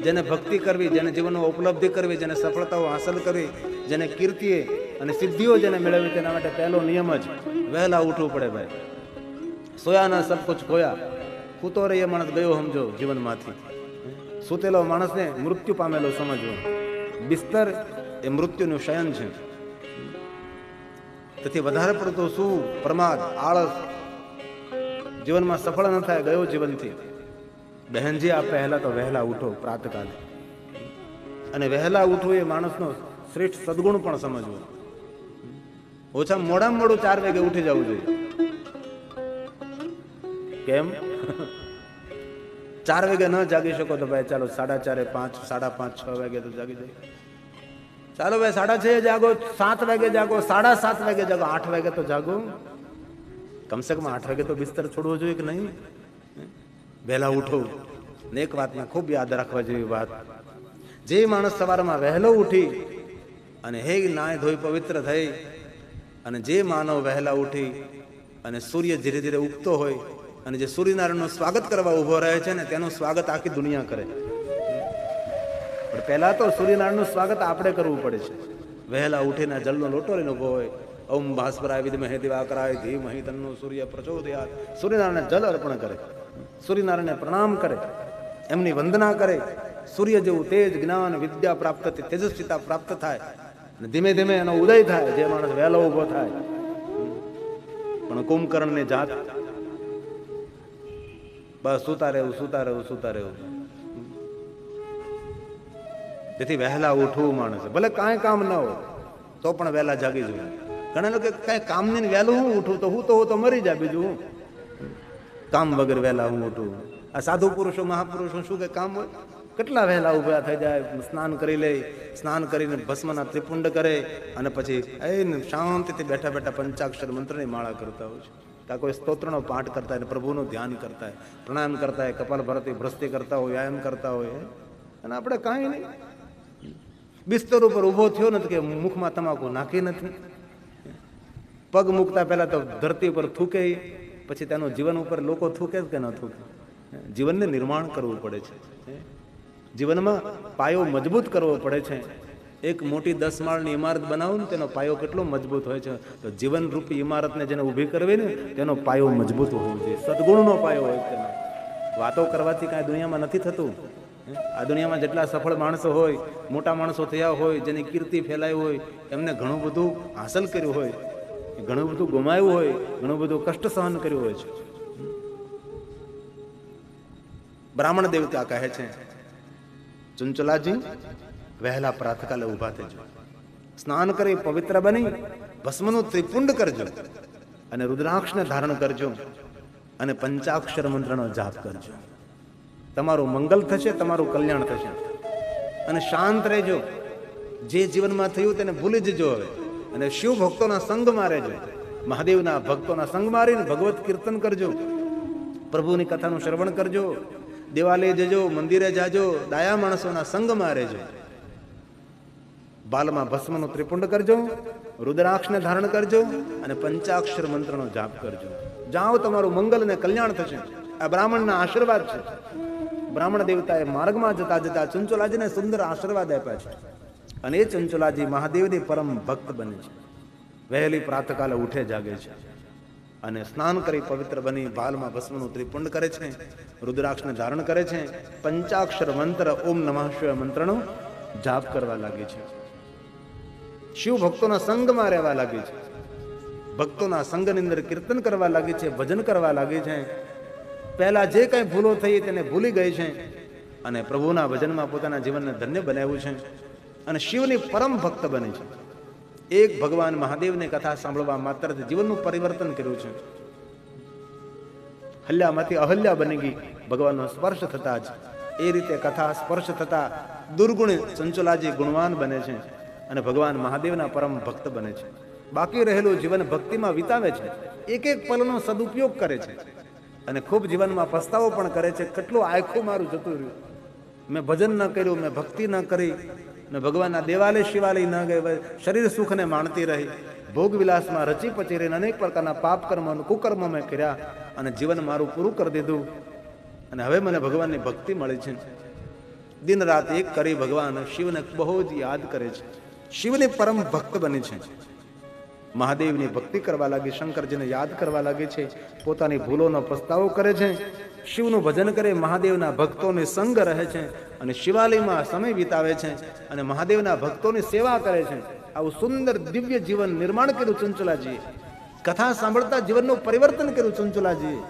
[SPEAKER 1] જેને ભક્તિ કરવી, જેને જીવનનો ઉપલબ્ધિ કરવી, જેને સફળતાઓ હાંસલ કરવી, જેને કીર્તિએ અને સિદ્ધિઓ જેને મેળવી, તેના માટે પહેલો નિયમ જ વહેલા ઉઠવું પડે. ભાઈ, સોયા ના સબ કુછ ખોયા. સૂતો રહે એ માણસ ગયો સમજો જીવનમાંથી. સૂતેલો માણસને મૃત્યુ પામેલો સમજવો. બિસ્તર એ મૃત્યુનું શયન છે. તેથી વધારે પડતો શું પ્રમાદ, આળસ જીવનમાં સફળ ન થાય, ગયો જીવનથી. બહેનજી, આ પહેલા તો વહેલા ઉઠો પ્રાતકાલે, અને વહેલા ઉઠવું એ માણસનો શ્રેષ્ઠ સદગુણ પણ સમજવો. ઓછામાં મોડું 4 વાગે ઉઠી જવું જોઈએ. કેમ? 4 વાગે ન જાગી શકો તો ભાઈ ચાલો 4:30, 5, 5:30, 6 વાગે તો જાગી જાય. ચાલો ભાઈ 6:30 જાગો, 7 વાગે જાગો, 7:30 વાગે જાગો, 8 વાગે તો જાગો. કમસે કમ 8 વાગે તો બિસ્તર છોડવો જોઈએ કે નહીં? વહેલા ઉઠો. ને એક વાતને ખૂબ યાદ રાખવા જેવી વાત, જે માણસ સવારમાં વહેલો ઉઠી અને હે નાય ધોઈ પવિત્ર થઈ, અને જે માનવ વહેલા ઉઠી અને સૂર્ય ધીરે ધીરે ઉગતો હોય અને જે સૂર્યનારાયણનું સ્વાગત કરવા ઉભો રહે છે ને, તેનું સ્વાગત આખી દુનિયા કરે. પણ પહેલા તો સૂર્યનારાયણનું સ્વાગત આપણે કરવું પડે છે. વહેલા ઉઠીને જલનો લોટો લઈને ઉભો હોય, ઓમ ભાસ્કરાય વિદ્મહે દિવાકરાય ધીમહિ તન્નો સૂર્ય પ્રચોદયાત. સૂર્યનારાયણને જલ અર્પણ કરે, સૂર્યનારાયણને પ્રણામ કરે, એમની વંદના કરે. સૂર્ય જેવું તેજ, જ્ઞાન, વિદ્યા પ્રાપ્ત, તેજસ્વીતા પ્રાપ્ત થાય અને ધીમે ધીમે એનો ઉદય થાય, જે માણસ વહેલો ઉભો થાય. પણ કુંભકર્ણની જાત, બસ સૂતા રહેવું. તેથી વહેલા ઉઠવું માણસ, ભલે કાંઈ કામ ન હોય તો પણ વહેલા જાગી જવું. ઘણા લોકો કાંઈ કામ નહીં, વહેલું હું ઉઠું તો હું તો મરી જાય, બીજું હું કામ વગર વહેલા હું ઉઠું. આ સાધુ પુરુષો, મહાપુરુષો શું કે કામ હોય? કેટલા વહેલા ઉભા થઈ જાય, સ્નાન કરી લે, સ્નાન કરીને ભસ્મના ત્રિપુંડ કરે અને પછી શાંતિથી બેઠા બેઠા પંચાક્ષર મંત્રની માળા કરતા હોય છે. કાં કોઈ સ્તોત્રનો પાઠ કરતા હોય, પ્રભુનું ધ્યાન કરતા હોય, પ્રણામ કરતા હોય, કપાલ ભરતી ભ્રસ્તી કરતા હોય, વ્યાયામ કરતા હોય. અને આપણે કાંઈ નહીં, બિસ્તર ઉપર ઊભો થયો નથી કે મુખમાં તમાકુ નાખી નથી. પગ મૂકતા પહેલા તો ધરતી ઉપર થૂકે, પછી તેનું જીવન ઉપર લોકો થૂકે કે ન થૂકે. જીવનને નિર્માણ કરવું પડે છે. જીવનમાં પાયો મજબૂત કરવો પડે છે. એક મોટી 10 માળની ઇમારત બનાવો ને, તેનો પાયો કેટલો મજબૂત હોય છે. તો જીવન રૂપી ઇમારતને જેને ઊભી કરવી ને, તેનો પાયો મજબૂત હોવો જોઈએ, સદગુણનો પાયો હોય તેનો. વાતો કરવાથી કાંઈ દુનિયામાં નથી થતું. આ દુનિયામાં જેટલા સફળ માણસો હોય, મોટા માણસો થયા હોય, જેની કીર્તિ ફેલાઈ હોય, એમને ઘણું બધું હાંસલ કર્યું હોય, ઘણું બધું ગુમાવ્યું હોય, ઘણું બધું કષ્ટ સહન કર્યું હોય છે. બ્રાહ્મણ દેવતા કહે છે, ચંચુલાજી, વહેલા પ્રાતકાલે ઊભા થજો, સ્નાન કરી પવિત્ર બની ભસ્મનું ત્રિપુંડ કરજો અને રુદ્રાક્ષને ધારણ કરજો અને પંચાક્ષર મંત્રનો જાપ કરજો. તમારું મંગલ થશે, તમારું કલ્યાણ થશે. અને શાંત રહેજો. જે જીવનમાં થયું તેને ભૂલી જજો હવે, અને શિવ ભક્તોના સંગમાં રહેજો. મહાદેવના ભક્તોના સંગ મારીને ભગવત કીર્તન કરજો, પ્રભુની કથાનું શ્રવણ કરજો, દેવાલય જજો, મંદિરે જાજો, ડાયા માણસોના સંગમાં રહેજો. બાલમાં ભસ્મનું ત્રિપુંડ કરજો, રુદ્રાક્ષને ધારણ કરજો અને પંચાક્ષર મંત્રનો જાપ કરજો. જાઓ, તમારું મંગલ અને કલ્યાણ થશે. આ બ્રાહ્મણના આશીર્વાદ છે. બ્રાહ્મણ દેવતાએ માર્ગમાં જતા જતા ચંચુલાજીને સુંદર આશીર્વાદ આપ્યા છે. અને એ ચંચુલાજી મહાદેવની પરમ ભક્ત બને છે. વહેલી પ્રાતકાલે ઉઠે જાગે છે અને સ્નાન કરી પવિત્ર બની બાલમાં ભસ્મનું ત્રિપુંડ કરે છે, રુદ્રાક્ષને ધારણ કરે છે, પંચાક્ષર મંત્ર ઓમ નમઃ શિવાય મંત્રનો જાપ કરવા લાગે છે. શિવ ભક્તોના સંગમાં રહેવા લાગે છે. ભક્તોના સંગની અંદર કીર્તન કરવા લાગી છે, ભજન કરવા લાગી છે. પહેલા જે કંઈ ભૂલો થઈ તેને ભૂલી ગઈ છે અને પ્રભુના ભજનમાં પોતાના જીવનને ધન્ય બનાવ્યું છે અને શિવની પરમ ભક્ત બની છે. એક ભગવાન મહાદેવની કથા સાંભળવા માત્રથી જીવનનું પરિવર્તન કર્યું છે. હલ્યામાંથી અહલ્યા બની ગઈ ભગવાનનો સ્પર્શ થતા જ. એ રીતે કથા સ્પર્શ થતા દુર્ગુણ ચંચલાજી ગુણવાન બને છે અને ભગવાન મહાદેવના પરમ ભક્ત બને છે. બાકી રહેલું જીવન ભક્તિમાં વિતાવે છે, એક એક પલનો સદુપયોગ કરે છે અને ખૂબ જીવનમાં પસ્તાવો પણ કરે છે. કેટલું આખું મારું જતું રહ્યું, મેં ભજન ન કર્યું, મેં ભક્તિ ન કરી, ને ભગવાનના દેવાલય શિવાલય ન ગઈ, શરીર સુખને માણતી રહી, ભોગ વિલાસમાં રચી પચી રહીને અનેક પ્રકારના પાપ કર્મ કુકર્મ મેં કર્યા અને જીવન મારું પૂરું કરી દીધું અને હવે મને ભગવાનની ભક્તિ મળી છે. દિન રાત એક કરી ભગવાન શિવને બહુ જ યાદ કરે છે, શિવની પરમ ભક્ત બની છે. મહાદેવની ભક્તિ કરવા લાગી, શંકરજીને યાદ કરવા લાગી છે, પોતાની ભૂલોનો પસ્તાવો કરે છે, શિવનું ભજન કરે, મહાદેવના ભક્તોને સંગ રહે છે અને શિવાલયમાં સમય વિતાવે છે અને મહાદેવના ભક્તોની સેવા કરે છે. આવું સુંદર દિવ્ય જીવન નિર્માણ કર્યું ચંચલાજીએ. કથા સાંભળતા જીવનનું પરિવર્તન કર્યું ચંચલાજીએ.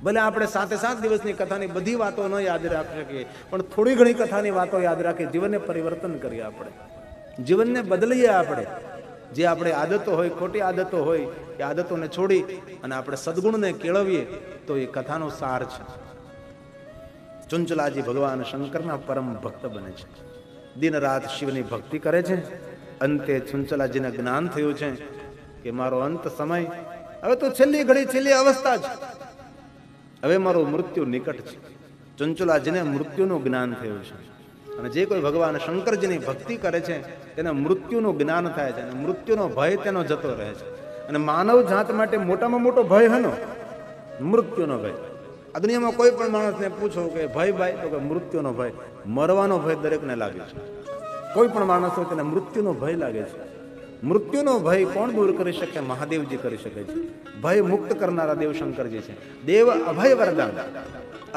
[SPEAKER 1] ભલે આપણે 7 દિવસની કથાની બધી વાતો ન યાદ રાખી શકીએ, પણ થોડી ઘણી કથાની વાતો યાદ રાખી જીવનને પરિવર્તન કરીએ. આપણે જીવનને બદલીએ. આપણે જે આપણે આદતો હોય, ખોટી આદતો હોય, એ આદતોને છોડી અને આપણે સદગુણને કેળવીએ તો એ કથાનો સાર છે. ચંચલાજી ભગવાન શંકરના પરમ ભક્ત બને છે, દિન રાત શિવની ભક્તિ કરે છે. અંતે ચંચલાજીને જ્ઞાન થયું છે કે મારો અંત સમય હવે તો છેલ્લી ઘડી, છેલ્લી અવસ્થા છે, હવે મારું મૃત્યુ નિકટ છે. ચંચલાજીને મૃત્યુનું જ્ઞાન થયું છે અને જે કોઈ ભગવાન શંકરજીની ભક્તિ કરે છે તેને મૃત્યુનું જ્ઞાન થાય છે અને મૃત્યુનો ભય તેનો જતો રહે છે. અને માનવ જાત માટે મોટામાં મોટો ભય હનો મૃત્યુનો ભય. આ દુનિયામાં કોઈ પણ માણસને પૂછો કે ભય ભાઈ, તો કે મૃત્યુનો ભય, મરવાનો ભય દરેકને લાગે છે. કોઈ પણ માણસ હોય તેને મૃત્યુનો ભય લાગે છે. મૃત્યુનો ભય કોણ દૂર કરી શકે? મહાદેવજી કરી શકે છે. ભય મુક્ત કરનારા દેવ શંકરજી છે. દેવ અભય વરદાન,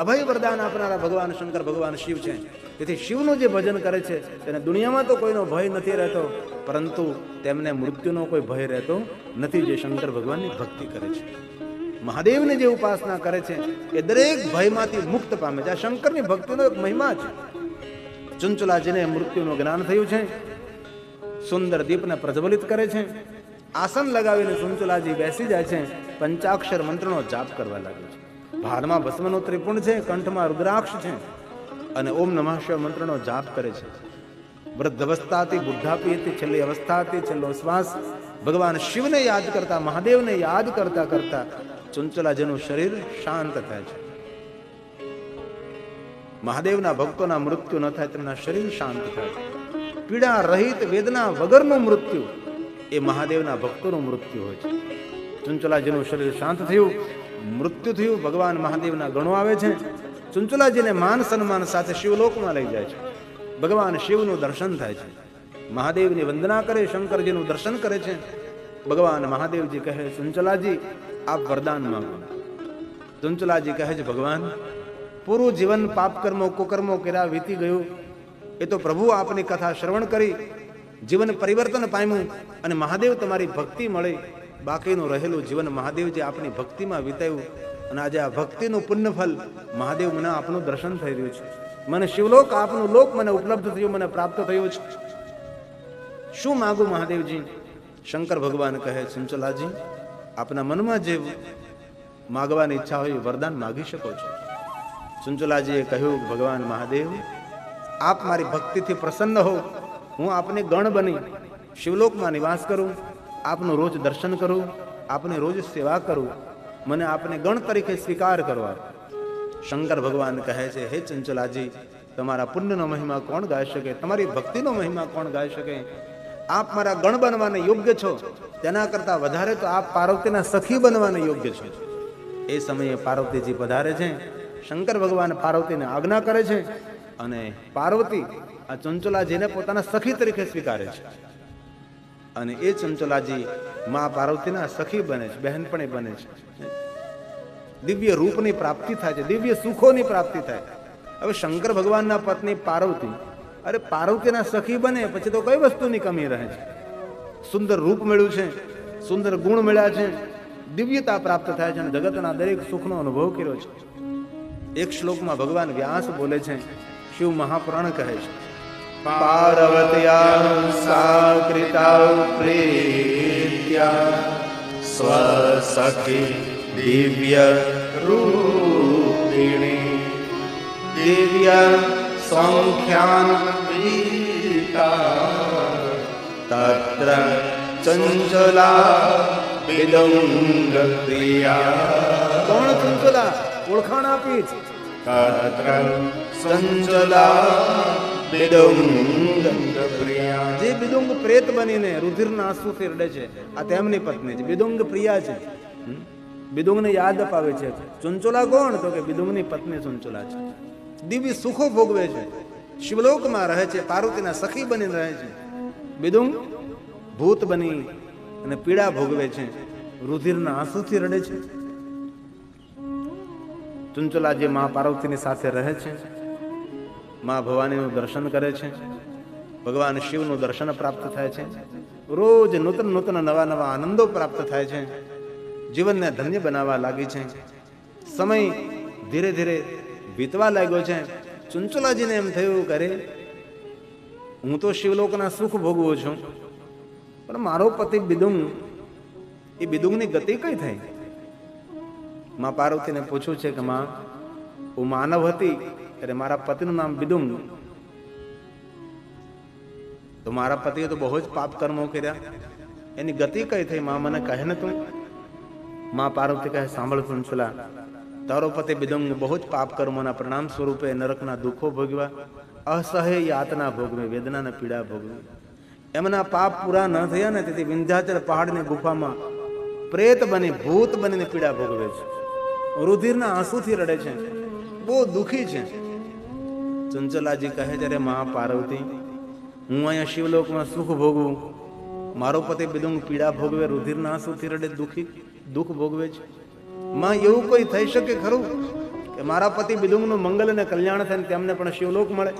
[SPEAKER 1] અભય વરદાન આપનારા ભગવાન શંકર, ભગવાન શિવ છે. તેથી શિવનું જે ભજન કરે છે તેને દુનિયામાં તો કોઈનો ભય નથી રહેતો, પરંતુ તેમને મૃત્યુનો કોઈ ભય રહેતો નથી જે શંકર ભગવાનની ભક્તિ કરે છે. મહાદેવની જે ઉપાસના કરે છે એ દરેક ભયમાંથી મુક્ત પામે છે. આ શંકરની ભક્તિનો એક મહિમા છે. ચંચલાજીને મૃત્યુનું જ્ઞાન થયું છે. સુંદર દીપને પ્રજ્વલિત કરે છે. આસન લગાવીને ચંચલાજી બેસી જાય છે. પંચાક્ષર મંત્રનો જાપ કરવા લાગે છે. ભારમાં ભસ્મનો ત્રિપુંડ છે, કંઠમાં રુદ્રાક્ષ છે અને ઓમ નમઃ શિવાય મંત્રનો જાપ કરે છે. વૃદ્ધ અવસ્થાથી બુદ્ધાપીથી છેલ્લી અવસ્થાથી છેલ્લો શ્વાસ ભગવાન શિવને યાદ કરતા, મહાદેવને યાદ કરતા કરતા ચંચલાજીનું શરીર શાંત થાય છે. મહાદેવના ભક્તોના મૃત્યુ ન થાય, તેમના શરીર શાંત થાય. પીડા રહિત, વેદના વગરનું મૃત્યુ એ મહાદેવના ભક્તોનું મૃત્યુ હોય છે. ચંચલાજીનું શરીર શાંત થયું, મૃત્યુ થયું. ભગવાન મહાદેવના ગણો આવે છે. ચંચલાજીને માન સન્માન સાથે શિવલોકમાં લઈ જાય છે. ભગવાન શિવનું દર્શન થાય છે. મહાદેવની વંદના કરે, શંકરજીનું દર્શન કરે છે. ભગવાન મહાદેવજી કહે, ચંચલાજી આપ વરદાન માંગો. ચંચલાજી કહે છે, ભગવાન પૂરું જીવન પાપ કર્મો કુકર્મો કર્યા વીતી ગયું. એ તો પ્રભુ આપની કથા શ્રવણ કરી જીવન પરિવર્તન પામ્યું અને મહાદેવ તમારી ભક્તિ મળી. બાકીનું રહેલું જીવન મહાદેવજી આપની ભક્તિમાં વિતાવ્યું અને આજે આ ભક્તિનું પુણ્યફલ મહાદેવ મને આપનું દર્શન થઈ રહ્યું છે. મને શિવલોક, આપનું લોક મને ઉપલબ્ધ થયું, મને પ્રાપ્ત થયું છે. શું માગું મહાદેવજી? શંકર ભગવાન કહે, ચંચલાજી આપના મનમાં જે માગવાની ઈચ્છા હોય વરદાન માગી શકો છો. ચંચલાજીએ કહ્યું, ભગવાન મહાદેવ આપ મારી ભક્તિથી પ્રસન્ન હો, હું આપને ગણ બની શિવલોકમાં નિવાસ કરું, આપનું રોજ દર્શન કરું, આપની રોજ સેવા કરું, મને આપને ગણ તરીકે સ્વીકાર કરવા. શંકર ભગવાન કહે છે, હે ચંચલાજી તમારા પુણ્યનો મહિમા કોણ ગાઈ શકે? તમારી ભક્તિનો મહિમા કોણ ગાઈ શકે? આપ મારા ગણ બનવાને યોગ્ય છો, તેના કરતા વધારે તો આપ પાર્વતીના સખી બનવાને યોગ્ય છો. એ સમયે પાર્વતીજી પધારે છે. શંકર ભગવાન પાર્વતીને આજ્ઞા કરે છે અને પાર્વતી આ ચંચલાજીને પોતાના સખી તરીકે સ્વીકારે છે અને એ ચંચલાજી મા પાર્વતીના સખી બને છે, બહેનપણી બને છે. દિવ્ય રૂપની પ્રાપ્તિ થાય છે, દિવ્ય સુખોની પ્રાપ્તિ થાય. હવે શંકર ભગવાનના પત્ની પાર્વતી, અરે પાર્વતીના સખી બને પછી તો કઈ વસ્તુની કમી રહે છે? સુંદર રૂપ મળ્યું છે, સુંદર ગુણ મળ્યા છે, દિવ્યતા પ્રાપ્ત થાય છે અને જગતના દરેક સુખનો અનુભવ કર્યો છે. એક શ્લોકમાં ભગવાન વ્યાસ બોલે છે, શિવ મહાપુરાણ કહે છે, પાર્વત્યા સાકૃતા પ્રીત્યા સ્વસખી દિવ્ય રૂપિણી દિવ્ય સંખ્યાન તત્ર ચંચલા વિદુંગ પ્રિયા. કોણ ચંચલા? ઓળખાણ આપી છે. તત્ર ચંચલા વિદુંગ પ્રિયા. જે વિદુંગ પ્રેત બનીને રુધિરના આંસુથી રડે છે, આ તેમની પત્ની છે. વિદુંગ પ્રિયા છે. વિદુંગને યાદ અપાવે છે. ચંચલા કોણ? તો કે વિદુંગની પત્ની ચંચલા છે. દિવ્ય સુખો ભોગવે છે, શિવલોકમાં રહે છે, પાર્વતીના સખી બનીને રહે છે. વિદુંગ ભૂત બની અને પીડા ભોગવે છે, રુધિરના આંસુથી રડે છે. ચંચલા જે મા પાર્વતીની સાથે રહે છે, મા ભવાનીનું દર્શન કરે છે, ભગવાન શિવનું દર્શન પ્રાપ્ત થાય છે, રોજ નૂતન નૂતન નવા નવા આનંદો પ્રાપ્ત થાય છે, જીવનને ધન્ય બનાવવા લાગી છે. સમય ધીરે ધીરે વીતવા લાગ્યો છે. ચંચલાજીને એમ થયું, કરે હું તો શિવલોકના સુખ ભોગવું છું, પણ મારો પતિ વિદુંગ, એ વિદુંગની ગતિ કઈ થઈ? માં પાર્વતીને પૂછ્યું છે કે માં, હું માનવ હતી ત્યારે મારા પતિનું નામ વિદુંગ, તો મારા પતિએ તો બહુ જ પાપ કર્મો કર્યા, એની ગતિ કઈ થઈ? માં મને કહે ને તું. માં પાર્વતી કહે, સાંભળ ચંચલા, તારો પતિ વિદુંગ બહુ જ પાપ કર્મોના પરિણામ સ્વરૂપે નરકના દુઃખો ભોગવ્યા, અસહ્ય યાતના ભોગવી, વેદનાના પીડા ભોગવી. એમના પાપ પૂરા ન થયા ને, તેથી વિંધ્યાચલ પહાડની ગુફામાં પ્રેત બની, ભૂત બનીને પીડા ભોગવે છે, રુધિરના આંસુથી રડે છે, બહુ દુઃખી છે. ચંચલાજી કહે, જ્યારે મા પાર્વતી, હું અહીંયા શિવલોકમાં સુખ ભોગવું, મારો પતિ વિદુંગ પીડા ભોગવે, રુધિરના આંસુથી રડે, દુઃખ ભોગવે છે. માં એવું કોઈ થઈ શકે ખરું કે મારા પતિ વિદુંગનું મંગલ અને કલ્યાણ થાય, તેમને પણ શિવલોક મળે?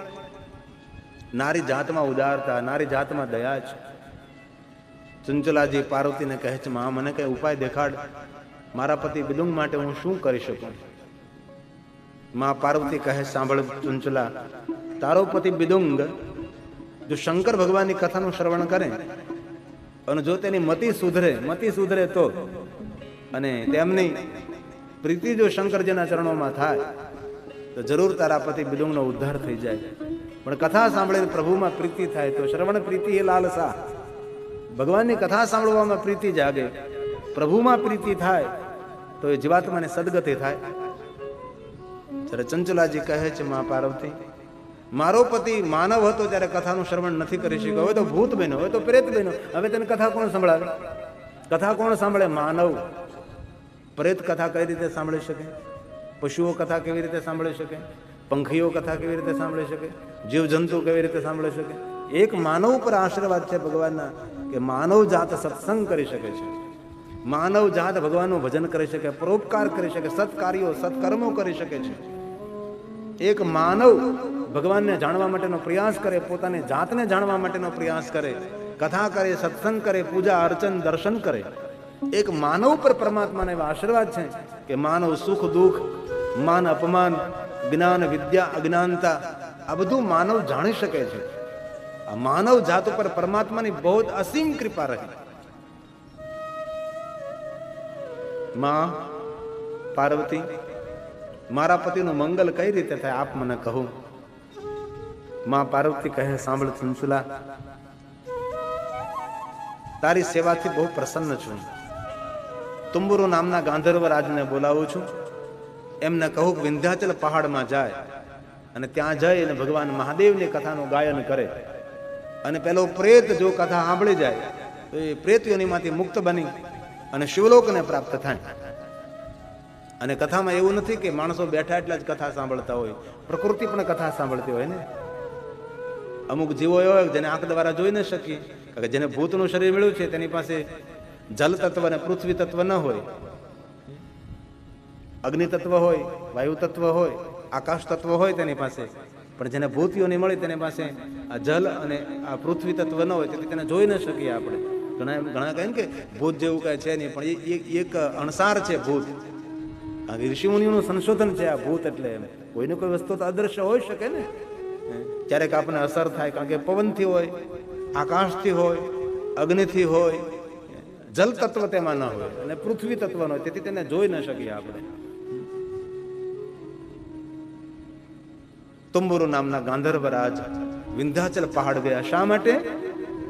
[SPEAKER 1] નારી જાતમાં ઉદારતા, નારી જાતમાં દયા છે. ચંચલાજી પાર્વતીને કહે છે, માં મને કઈ ઉપાય દેખાડ, મારા પતિ વિદુંગ માટે હું શું કરી શકું? માં પાર્વતી કહે, સાંભળ ચંચલા, તારો પતિ વિદુંગ જો શંકર ભગવાનની કથાનું શ્રવણ કરે અને જો તેની મતિ સુધરે તો, અને તેમની પ્રીતિ જો શંકરજીના ચરણોમાં થાય તો જરૂર તારા પતિ વિદુંગનો ઉદ્ધાર થઈ જાય. પણ કથા સાંભળીને પ્રભુમાં પ્રીતિ થાય તો, શ્રવણ પ્રીતિ એ લાલસા, ભગવાનની કથા સાંભળવામાં પ્રીતિ જાગે, પ્રભુમાં પ્રીતિ થાય તો એ જીવાત્માને સદગતિ થાય. ત્યારે ચંચલાજી કહે છે, મા પાર્વતી, મારો પતિ માનવ હતો ત્યારે કથાનું શ્રવણ નથી કરી શક્યો, હવે તો ભૂત બન્યો, હવે તો પ્રેત બન્યો, હવે તેને કથા કોણ સંભળાવે? કથા કોણ સાંભળે? માનવ. પ્રેત કથા કઈ રીતે સાંભળી શકે? પશુઓ કથા કેવી રીતે સાંભળી શકે? પંખીઓ કથા કેવી રીતે સાંભળી શકે? જીવજંતુ કેવી રીતે સાંભળી શકે? એક માનવ પર આશીર્વાદ છે ભગવાનના કે માનવ જાત સત્સંગ કરી શકે છે, માનવ જાત ભગવાનનું ભજન કરી શકે, પરોપકાર કરી શકે, સત્કાર્યો સત્કર્મો કરી શકે છે. એક માનવ ભગવાનને જાણવા માટેનો પ્રયાસ કરે, પોતાની જાતને જાણવા માટેનો પ્રયાસ કરે, કથા કરે, સત્સંગ કરે, પૂજા અર્ચન દર્શન કરે. એક માનવ પર પરમાત્માના એવા આશીર્વાદ છે કે માનવ સુખ દુઃખ, માન અપમાન, જ્ઞાન વિદ્યા અજ્ઞાનતા, આ બધું માનવ જાણી શકે છે. આ માનવ જાત ઉપર પરમાત્માની બહુ અસીમ કૃપા રહી. માં પાર્વતી, મારા પતિનું મંગલ કઈ રીતે થાય આપ મને કહો. માં પાર્વતી કહે, સાંભળ ચંચલા, તારી સેવાથી બહુ પ્રસન્ન છું. તુંબુરુ નામના ગાંધર્વ રાજને બોલાવું છું, એમને કહું કે વિંધ્યાચલ પહાડમાં જાય અને ત્યાં જઈ અને ભગવાન મહાદેવની કથાનું ગાયન કરે, અને પેલો પ્રેત જો કથા સાંભળી જાય તો એ પ્રેત યોનિમાંથી મુક્ત બની અને શિવલોકને પ્રાપ્ત થાય. અને કથામાં એવું નથી કે માણસો બેઠા એટલા જ કથા સાંભળતા હોય, પ્રકૃતિ પણ કથા સાંભળતી હોય ને. અમુક જીવો એવા હોય જેને આંખ દ્વારા જોઈ ન શકીએ, કે જેને ભૂતનું શરીર મળ્યું છે તેની પાસે જલ તત્વ અને પૃથ્વી તત્વ ન હોય, અગ્નિ તત્વ હોય, વાયુ તત્વ હોય, આકાશ તત્વ હોય તેની પાસે, પણ જેને ભૂતિઓ નહીં મળી તેની પાસે આ જલ અને આ પૃથ્વી તત્વ ન હોય, તેથી તેને જોઈ ન શકીએ આપણે. ઘણા કહે ને કે ભૂત જેવું કાંઈ છે નહીં, પણ એ એક અણસાર છે ભૂત. કારણ કે ઋષિમુનિઓનું સંશોધન છે આ ભૂત એટલે. કોઈને કોઈ વસ્તુ તો અદ્રશ્ય હોઈ શકે ને. ક્યારેક આપણને અસર થાય, કારણ કે પવનથી હોય, આકાશથી હોય, અગ્નિથી હોય, જલ તત્વ તેમાં ન હોય અને પૃથ્વી તત્વ ન હોય, તેથી તેને જોઈ ન શકીએ આપણે. તુંબુરુ નામના ગાંધર્વ રાજ વિંધ્યાચલ પહાડ ગયા. શા માટે?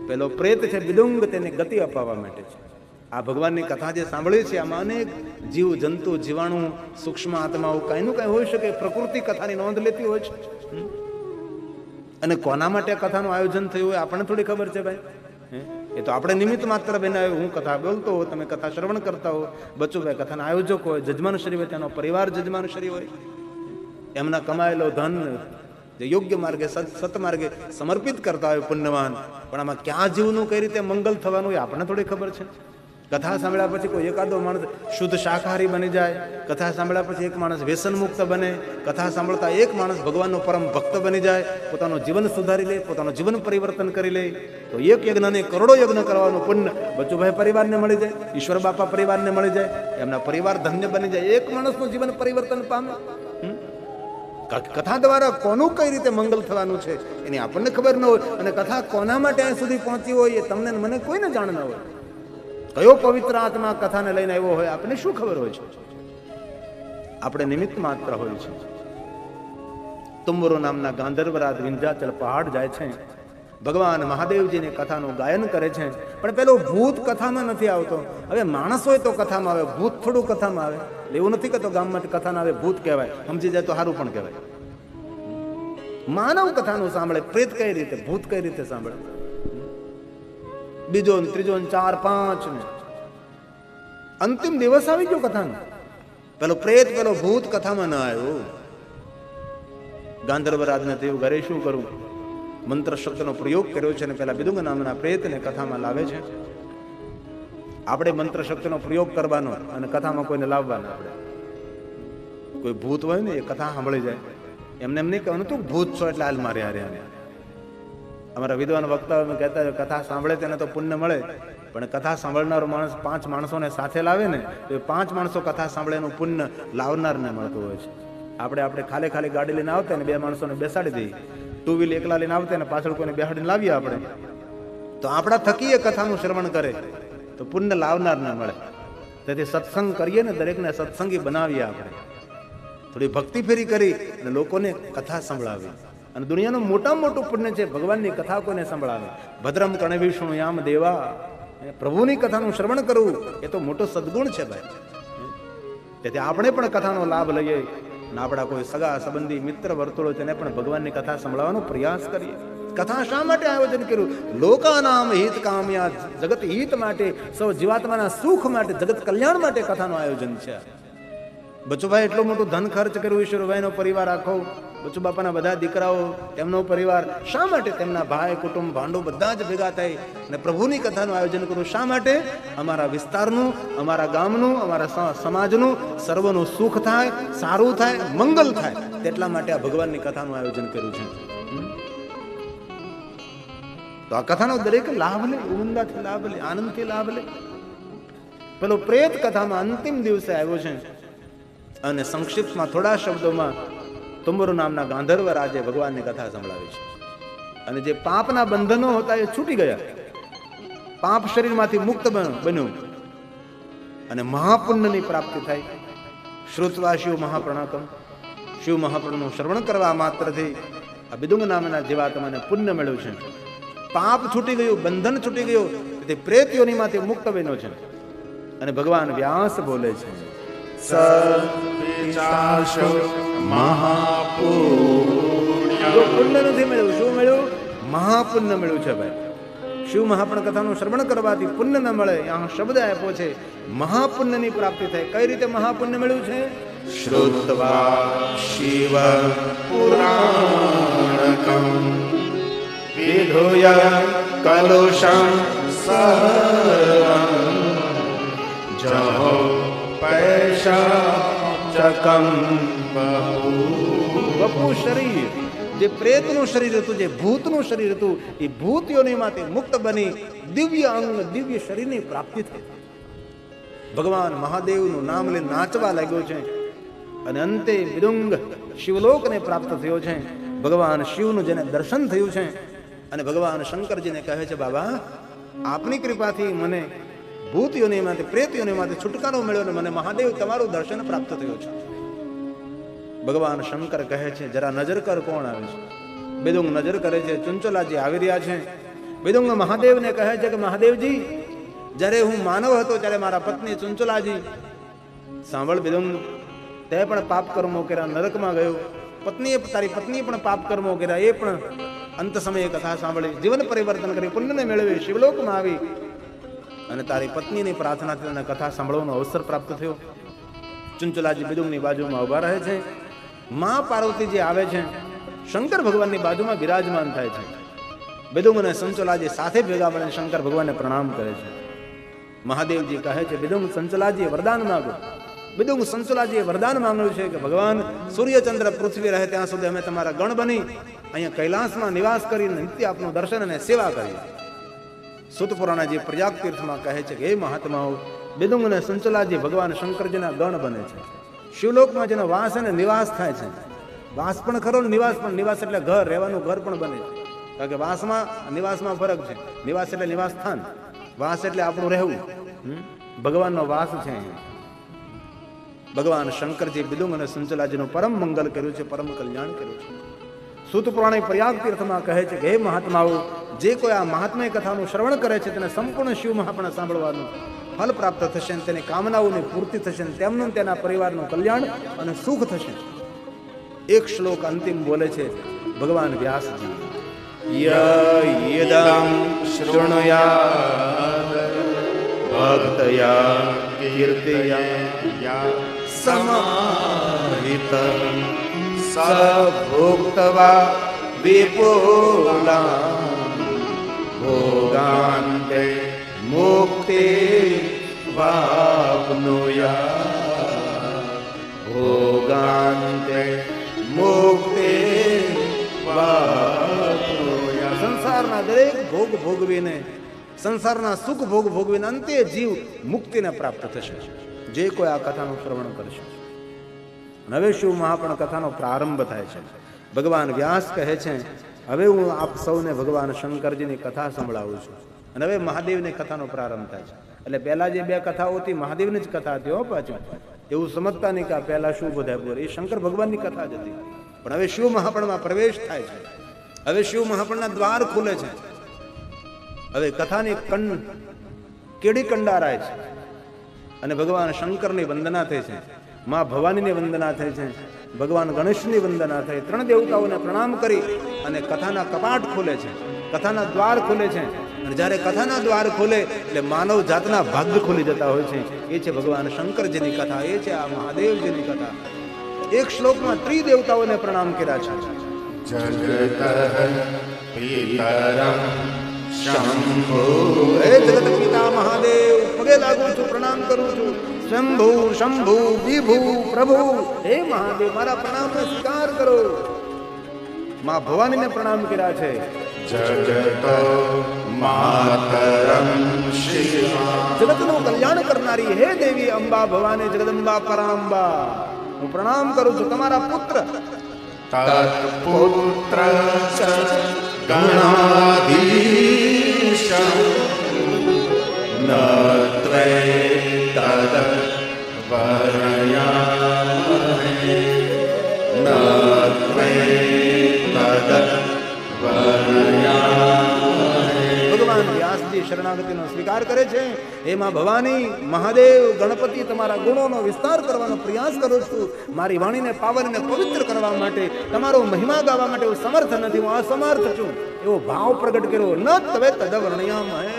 [SPEAKER 1] પેલો પ્રેત છે બિદુંગ, તેને ગતિ અપાવવા માટે છે. આ ભગવાનની કથા જે સાંભળી છે, આમાં અનેક જીવ જંતુ જીવાણુ સૂક્ષ્મ આત્માઓ કાંઈનું કાંઈ હોઈ શકે. પ્રકૃતિ કથાની નોંધ લેતી હોય છે. અને કોના માટે કથાનું આયોજન થયું હોય આપણને થોડી ખબર છે ભાઈ. એ તો આપણે નિમિત્ત માત્ર બનાવ્યું. હું કથા બોલતો હોઉં, તમે કથા શ્રવણ કરતા હો, બચુભાઈ કથાના આયોજક હોય, જજમાનશ્રી હોય, તેનો પરિવાર જજમાનશ્રી હોય, એમના કમાયેલો ધન જે યોગ્ય માર્ગે સતમાર્ગે સમર્પિત કરતા હોય પુણ્યવાન. પણ આમાં ક્યાં જીવનું કઈ રીતે મંગલ થવાનું એ આપણને થોડી ખબર છે. કથા સાંભળ્યા પછી કોઈ એકાદો માણસ શુદ્ધ શાકાહારી બની જાય, કથા સાંભળ્યા પછી એક માણસ વ્યસન મુક્ત બને, કથા સાંભળતા એક માણસ ભગવાનનો પરમ ભક્ત બની જાય, પોતાનું જીવન સુધારી લે, પોતાનું જીવન પરિવર્તન કરી લે, તો એક યજ્ઞને કરોડો યજ્ઞ કરવાનું પુણ્ય બચુભાઈ પરિવારને મળી જાય, ઈશ્વર બાપા પરિવારને મળી જાય, એમના પરિવાર ધન્ય બની જાય, એક માણસનું જીવન પરિવર્તન પામે. કથા દ્વારા કોનું કઈ રીતે મંગલ થવાનું છે એની આપણને ખબર ન હોય, અને કથા કોના માટે અહીં સુધી પહોંચી હોય એ તમને મને કોઈને જાણ ન હોય. કયો પવિત્ર આત્મા કથાને લઈને આવ્યો હોય આપણને શું ખબર હોય છે? આપણે નિમિત્ત માત્ર હોય છે. તુંબુરુ નામના ગાંધર્વરાજ વિંધ્યાચલ પહાડ જાય છે, ભગવાન મહાદેવજીની કથાનું ગાયન કરે છે. પણ પેલો ભૂત કથામાં નથી આવતો. હવે માણસ હોય તો કથામાં આવે, ભૂત થોડું કથામાં આવે. એવું નથી કે તો ગામમાં કથા ના આવે ભૂત કહેવાય, સમજી જાય તો સારું પણ કહેવાય. માનવ કથાનું સાંભળે, પ્રેત કઈ રીતે, ભૂત કઈ રીતે સાંભળે? બીજો ત્રીજો 4 5 અંતિમ દિવસ આવી ગયો કથાનો. પેલો પ્રેત પેલો ભૂત કથામાં ન આવ્યો. ગાંધર્વરાજને થયું ઘરે શું કરું? મંત્ર શબ્દનો પ્રયોગ કર્યો છે અને પેલા બિદુંગ નામના પ્રેતને કથામાં લાવે છે. આપણે મંત્ર શક્તિનો પ્રયોગ કરવાનો અને કથામાં કોઈને લાવવાનો. આપણે કોઈ ભૂત હોય ને એ કથા સાંભળી જાય, એમને એમ નહીં કહેવાનું તું ભૂત છો એટલે હાલ મારે હારે. અમારા વિદ્વાન વક્તાઓ કહેતા કથા સાંભળે તેને તો પુણ્ય મળે, પણ કથા સાંભળનારો માણસ 5 માણસોને સાથે લાવે ને તો એ 5 માણસો કથા સાંભળે એનું પુણ્ય લાવનારને મળતું હોય છે. આપણે ખાલી ગાડી લઈને આવતા ને 2 માણસોને બેસાડી દઈએ, 2 વ્હીલ એકલા લઈને આવતા ને પાછળ કોઈને બેસાડીને લાવીએ આપણે, તો આપણા થકી એ કથાનું શ્રવણ કરે તો પુણ્ય લાવનાર ના મળે. તેથી સત્સંગ કરીએ ને, દરેકને સત્સંગી બનાવીએ. આપણે થોડી ભક્તિ ફેરી કરી અને લોકોને કથા સંભળાવી. અને દુનિયાનું મોટામાં મોટું પુણ્ય છે ભગવાનની કથા કોઈને સંભળાવે. ભદ્રમ કર્ણે વિષ્ણુ યામ દેવા, પ્રભુની કથાનું શ્રવણ કરવું એ તો મોટો સદગુણ છે ભાઈ. તેથી આપણે પણ કથાનો લાભ લઈએ અને આપણા કોઈ સગા સંબંધી મિત્ર વર્તુળો તેને પણ ભગવાનની કથા સંભળાવવાનો પ્રયાસ કરીએ. કથા શા માટે આયોજન કર્યું? લોકાનામ હિત કામ્યા, જગત હિત માટે, સૌ જીવાત્માના સુખ માટે, જગત કલ્યાણ માટે કથાનું આયોજન છે. બચુભાઈ એટલું મોટું ધન ખર્ચ કર્યું, ઈશ્વરભાઈનો પરિવાર આખો, બચુ બાપાના બધા દીકરાઓ, તેમનો પરિવાર, શા માટે? તેમના ભાઈ કુટુંબ ભાંડો બધા જ ભેગા થઈ અને પ્રભુની કથાનું આયોજન કર્યું. શા માટે? અમારા વિસ્તારનું, અમારા ગામનું, અમારા સમાજનું સર્વનું સુખ થાય, સારું થાય, મંગલ થાય, તેટલા માટે આ ભગવાનની કથાનું આયોજન કર્યું છે. તો આ કથાનો દરેક લાભ લે, ઉમંદાથી લાભ લે, આનંદથી લાભ લે. પેલો પ્રેત કથામાં અંતિમ દિવસે આવ્યો છે અને સંક્ષિપ્તમાં થોડા શબ્દોમાં તુંબુરુ નામના ગાંધર્વ રાજે ભગવાનની કથા સંભળાવી છે. અને જે પાપના બંધનો હતા એ છૂટી ગયા, પાપ શરીરમાંથી મુક્ત બન્યું અને મહાપુણ્યની પ્રાપ્તિ થાય. શ્રુત્વા શિવ મહાપ્રણાકમ, શિવ મહાપ્રણનું શ્રવણ કરવા માત્રથી આ બિદુંગ નામના જીવાત્માને પુણ્ય મળ્યું છે. પાપ છૂટી ગયું, બંધન છૂટી ગયું, તેથી પ્રેત યોનિમાંથી મુક્ત બન્યો છે. અને ભગવાન વ્યાસ બોલે છે, પુણ્ય નથી મળ્યું. શું મળ્યું? મહાપુણ્ય મળ્યું છે ભાઈ. શિવ મહાપુણ્ય કથાનું શ્રવણ કરવાથી પુણ્ય ન મળે, આ શબ્દ આપ્યો છે, મહાપુણ્યની પ્રાપ્તિ થાય. કઈ રીતે મહાપુણ્ય મળ્યું છે? શ્રુત્વા શિવ પુરાણકમ વિધુય કલુષં સર્વં જહો પૈશાચકં બપુ શરીર, જે પ્રેતનું શરીર હતું, જે ભૂતનું શરીર હતું, એ ભૂત યોનિમાંથી મુક્ત બની દિવ્ય અંગ દિવ્ય શરીરની પ્રાપ્તિ થઈ. ભગવાન મહાદેવનું નામ લઈને નાચવા લાગ્યો છે અને અંતે વિદુંગ શિવલોકને પ્રાપ્ત થયો છે. ભગવાન શિવનું જેને દર્શન થયું છે અને ભગવાન શંકરજીને કહે છે, બાબા આપની કૃપાથી મને ભૂત યોનિમાંથી પ્રેત યોનિમાંથી છુટકારો મળ્યો અને મને મહાદેવ તમારું દર્શન પ્રાપ્ત થયું છે. ભગવાન શંકર કહે છે, જરા નજર કર કોણ આવે છે. વિદુંગ નજર કરે છે, ચુંચલાજી આવી રહ્યા છે. વિદુંગ મહાદેવને કહે છે કે મહાદેવજી, જ્યારે હું માનવ હતો ત્યારે મારા પત્ની ચુંચલાજી, સાંભળ વિદુંગ, તે પણ પાપ કર્મો કર્યા, નરકમાં ગયો. તારી પત્નીએ પણ પાપ કર્મો કર્યા, એ પણ અંત સમયે કથા સાંભળી, જીવન પરિવર્તન કરી, પુણ્યને મેળવી, શિવલોકમાં આવી અને તારી પત્નીની પ્રાર્થનાથી તને કથા સાંભળવાનો અવસર પ્રાપ્ત થયો. ચુંચલાજી વિદુંગની બાજુમાં ઉભા રહે છે. મા પાર્વતીજી આવે છે, શંકર ભગવાનની બાજુમાં બિરાજમાન થાય છે. વિદુંગ અને ચંચલાજી સાથે ભેગા મળીને શંકર ભગવાનને પ્રણામ કરે છે. મહાદેવજી કહે છે, વિદુંગ ચંચલાજીએ વરદાન માંગો. વિદુંગ ચંચલાજીએ વરદાન માંગ્યું છે કે ભગવાન સૂર્યચંદ્ર પૃથ્વી રહે ત્યાં સુધી અમે તમારા ગણ બની અહીંયા કૈલાસમાં નિવાસ કરીને નિત્ય આપનું દર્શન અને સેવા કરીએ. સુતપુરાણાજી પ્રયાગ તીર્થમાં કહે છે કે હે મહાત્માઓ, વિદુંગ અને ચંચલાજી ભગવાન શંકરજીના ગણ બને છે. શિવલોકમાં જેનો વાસ અને નિવાસ થાય છે. વાસ પણ ખરો, નિવાસ પણ. નિવાસ એટલે ઘર, રહેવાનું ઘર પણ બને છે. કારણ કે વાસમાં નિવાસમાં ફરક છે. નિવાસ એટલે નિવાસ સ્થાન, વાસ એટલે આપણું રહેવું. ભગવાનનો વાસ છે. ભગવાન શંકરજી વિદુંગ અને ચંચલાજીનું પરમ મંગલ કર્યું છે, પરમ કલ્યાણ કર્યું છે. સૂત પુરાણે પ્રયાગ તીર્થમાં કહે છે કે હે મહાત્માઓ, જે કોઈ આ મહાત્મય કથાનું શ્રવણ કરે છે તેને સંપૂર્ણ શિવ મહાપણ સાંભળવાનું ફલ પ્રાપ્ત થશે, તેની કામનાઓની પૂર્તિ થશે, તેમનું તેના પરિવારનું કલ્યાણ અને સુખ થશે. એક શ્લોક અંતિમ બોલે છે ભગવાન વ્યાસજી, યદં શૃણુયાત ભક્તયા કીર્તયા સમાહિતં સ ભોક્તવા વિપુલાં ભોગાન્તે મુક્તિ વાપ્નુયાત ભોગાન્તે મુક્તિ વાપ્નુયાત. સંસારના દરેક ભોગ ભોગવીને, સંસારના સુખ ભોગ ભોગવીને અંતે જીવ મુક્તિને પ્રાપ્ત થશે, જે કોઈ આ કથાનું શ્રવણ કરશે. હવે શિવ મહાપણ કથાનો પ્રારંભ થાય છે. ભગવાન વ્યાસ કહે છે, હવે હું આપ સૌને ભગવાન શંકરજીની કથા સંભળાવું છું. અને હવે મહાદેવની કથાનો પ્રારંભ થાય છે. એટલે પહેલા જે બે કથાઓ હતી મહાદેવની જ કથા હતી. હો પાછું એવું સમજતા નહીં કે પહેલા શું બધા, એ શંકર ભગવાનની કથા જ હતી. પણ હવે શિવ મહાપણમાં પ્રવેશ થાય છે. હવે શિવ મહાપણના દ્વાર ખુલે છે. હવે કથાની કેડી કંડારાય છે અને ભગવાન શંકરની વંદના થઈ છે, મા ભવાનીની વંદના થઈ છે, ભગવાન ગણેશની વંદના થઈ. ત્રણ દેવતાઓને પ્રણામ કરી અને કથાના કપાટ ખોલે છે, કથાના દ્વાર ખોલે છે. અને જ્યારે કથાના દ્વાર ખોલે એટલે માનવ જાતના ભાગ્ય ખોલી જતા હોય છે. એ છે ભગવાન શંકરજીની કથા, એ છે આ મહાદેવજીની કથા. એક શ્લોકમાં ત્રિદેવતાઓને પ્રણામ કર્યા છે. શંભુ, હે જગત પિતા મહાદેવ, પગે લાગુ છું, પ્રણામ કરું છું. શંભુ શંભુ વિભુ પ્રભુ, હે મહાદેવ મારા પ્રણામનો સ્વીકાર કરો. માં ભવાનીને પ્રણામ કર્યા છે. જગત માતરમ શિવા, જગતનું કલ્યાણ કરનારી હે દેવી અંબા ભવાની જગદંબા પરાંબા, હું પ્રણામ કરું છું. તમારા પુત્ર તત્પુત્ર ગણાધીશ ન ત્વે તદ વર્ણયામહે ન ત્વે તદ વર્ણયામહે. ભગવાન વ્યાસજી શરણાગતિનો સ્વીકાર કરે છે. એમાં ભવાની મહાદેવ ગણપતિ તમારા ગુણોનો વિસ્તાર કરવાનો પ્રયાસ કરું છું. મારી વાણીને પાવન અને પવિત્ર કરવા માટે, તમારો મહિમા ગાવા માટે હું સમર્થ નથી, હું અસમર્થ છું, એવો ભાવ પ્રગટ કર્યો. ન તવે તદ વર્ણયામહે.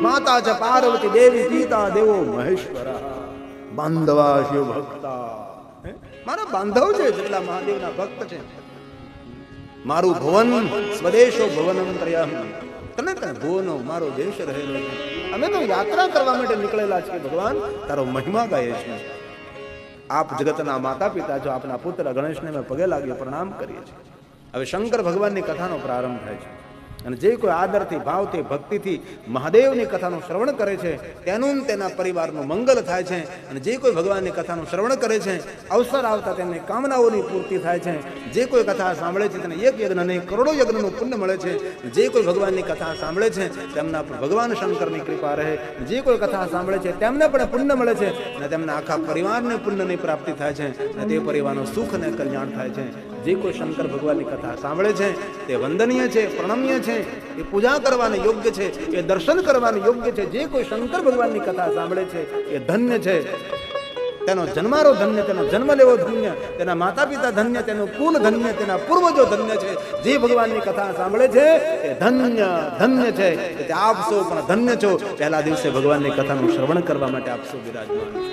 [SPEAKER 1] માતા ચ પાર્વતી દેવી, પિતા દેવો મહેશ્વર, બાંધવા શિવ ભક્તા, મારા બાંધવ છે જેટલા મહાદેવના ભક્ત છે. મારું ભવન સ્વદેશો ભવનમ ત્રયમ, તને તને ભુવનો મારો દેશ રહેલો છે. અમે તો યાત્રા કરવા માટે નીકળેલા છીએ. ભગવાન તારો મહિમા ગાય છે. આપ જગતના માતા પિતા છો. આપના પુત્ર ગણેશને મેં પગે લાગી પ્રણામ કરીએ છીએ. હવે શંકર ભગવાનની કથાનો પ્રારંભ થાય છે. અને જે કોઈ આદરથી, ભાવથી, ભક્તિથી મહાદેવની કથાનું શ્રવણ કરે છે તેનું તેના પરિવારનું મંગલ થાય છે. અને જે કોઈ ભગવાનની કથાનું શ્રવણ કરે છે અવસર આવતા તેમની કામનાઓની પૂર્તિ થાય છે. જે કોઈ કથા સાંભળે છે તેને એક યજ્ઞ નહીં કરોડો યજ્ઞનું પુણ્ય મળે છે. જે કોઈ ભગવાનની કથા સાંભળે છે તેમના પર ભગવાન શંકરની કૃપા રહે. જે કોઈ કથા સાંભળે છે તેમને પણ પુણ્ય મળે છે અને તેમના આખા પરિવારને પુણ્યની પ્રાપ્તિ થાય છે અને તે પરિવારનું સુખ અને કલ્યાણ થાય છે. જે કોઈ શંકર ભગવાનની કથા સાંભળે છે તે વંદનીય છે, પ્રણમ્ય છે, એ પૂજા કરવાને યોગ્ય છે, એ દર્શન કરવાને યોગ્ય છે. જે કોઈ શંકર ભગવાનની કથા સાંભળે છે એ ધન્ય છે. તેનો જન્મારો ધન્ય, તેનો જન્મ લેવો ધન્ય, તેના માતા પિતા ધન્ય, તેનું કુલ ધન્ય, તેના પૂર્વજો ધન્ય છે. જે ભગવાનની કથા સાંભળે છે એ ધન્ય ધન્ય છે. એટલે આપ સૌ પણ ધન્ય છો. પહેલા દિવસે ભગવાનની કથાનું શ્રવણ કરવા માટે આપ સૌ વિરાજમાન છો.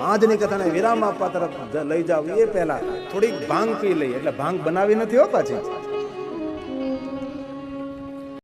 [SPEAKER 1] આજની કથાને વિરામ આપવા તરફ લઈ જાવ એ પહેલા થોડીક ભાંગ પી લઈએ. એટલે ભાંગ બનાવી નથી હો પાછી,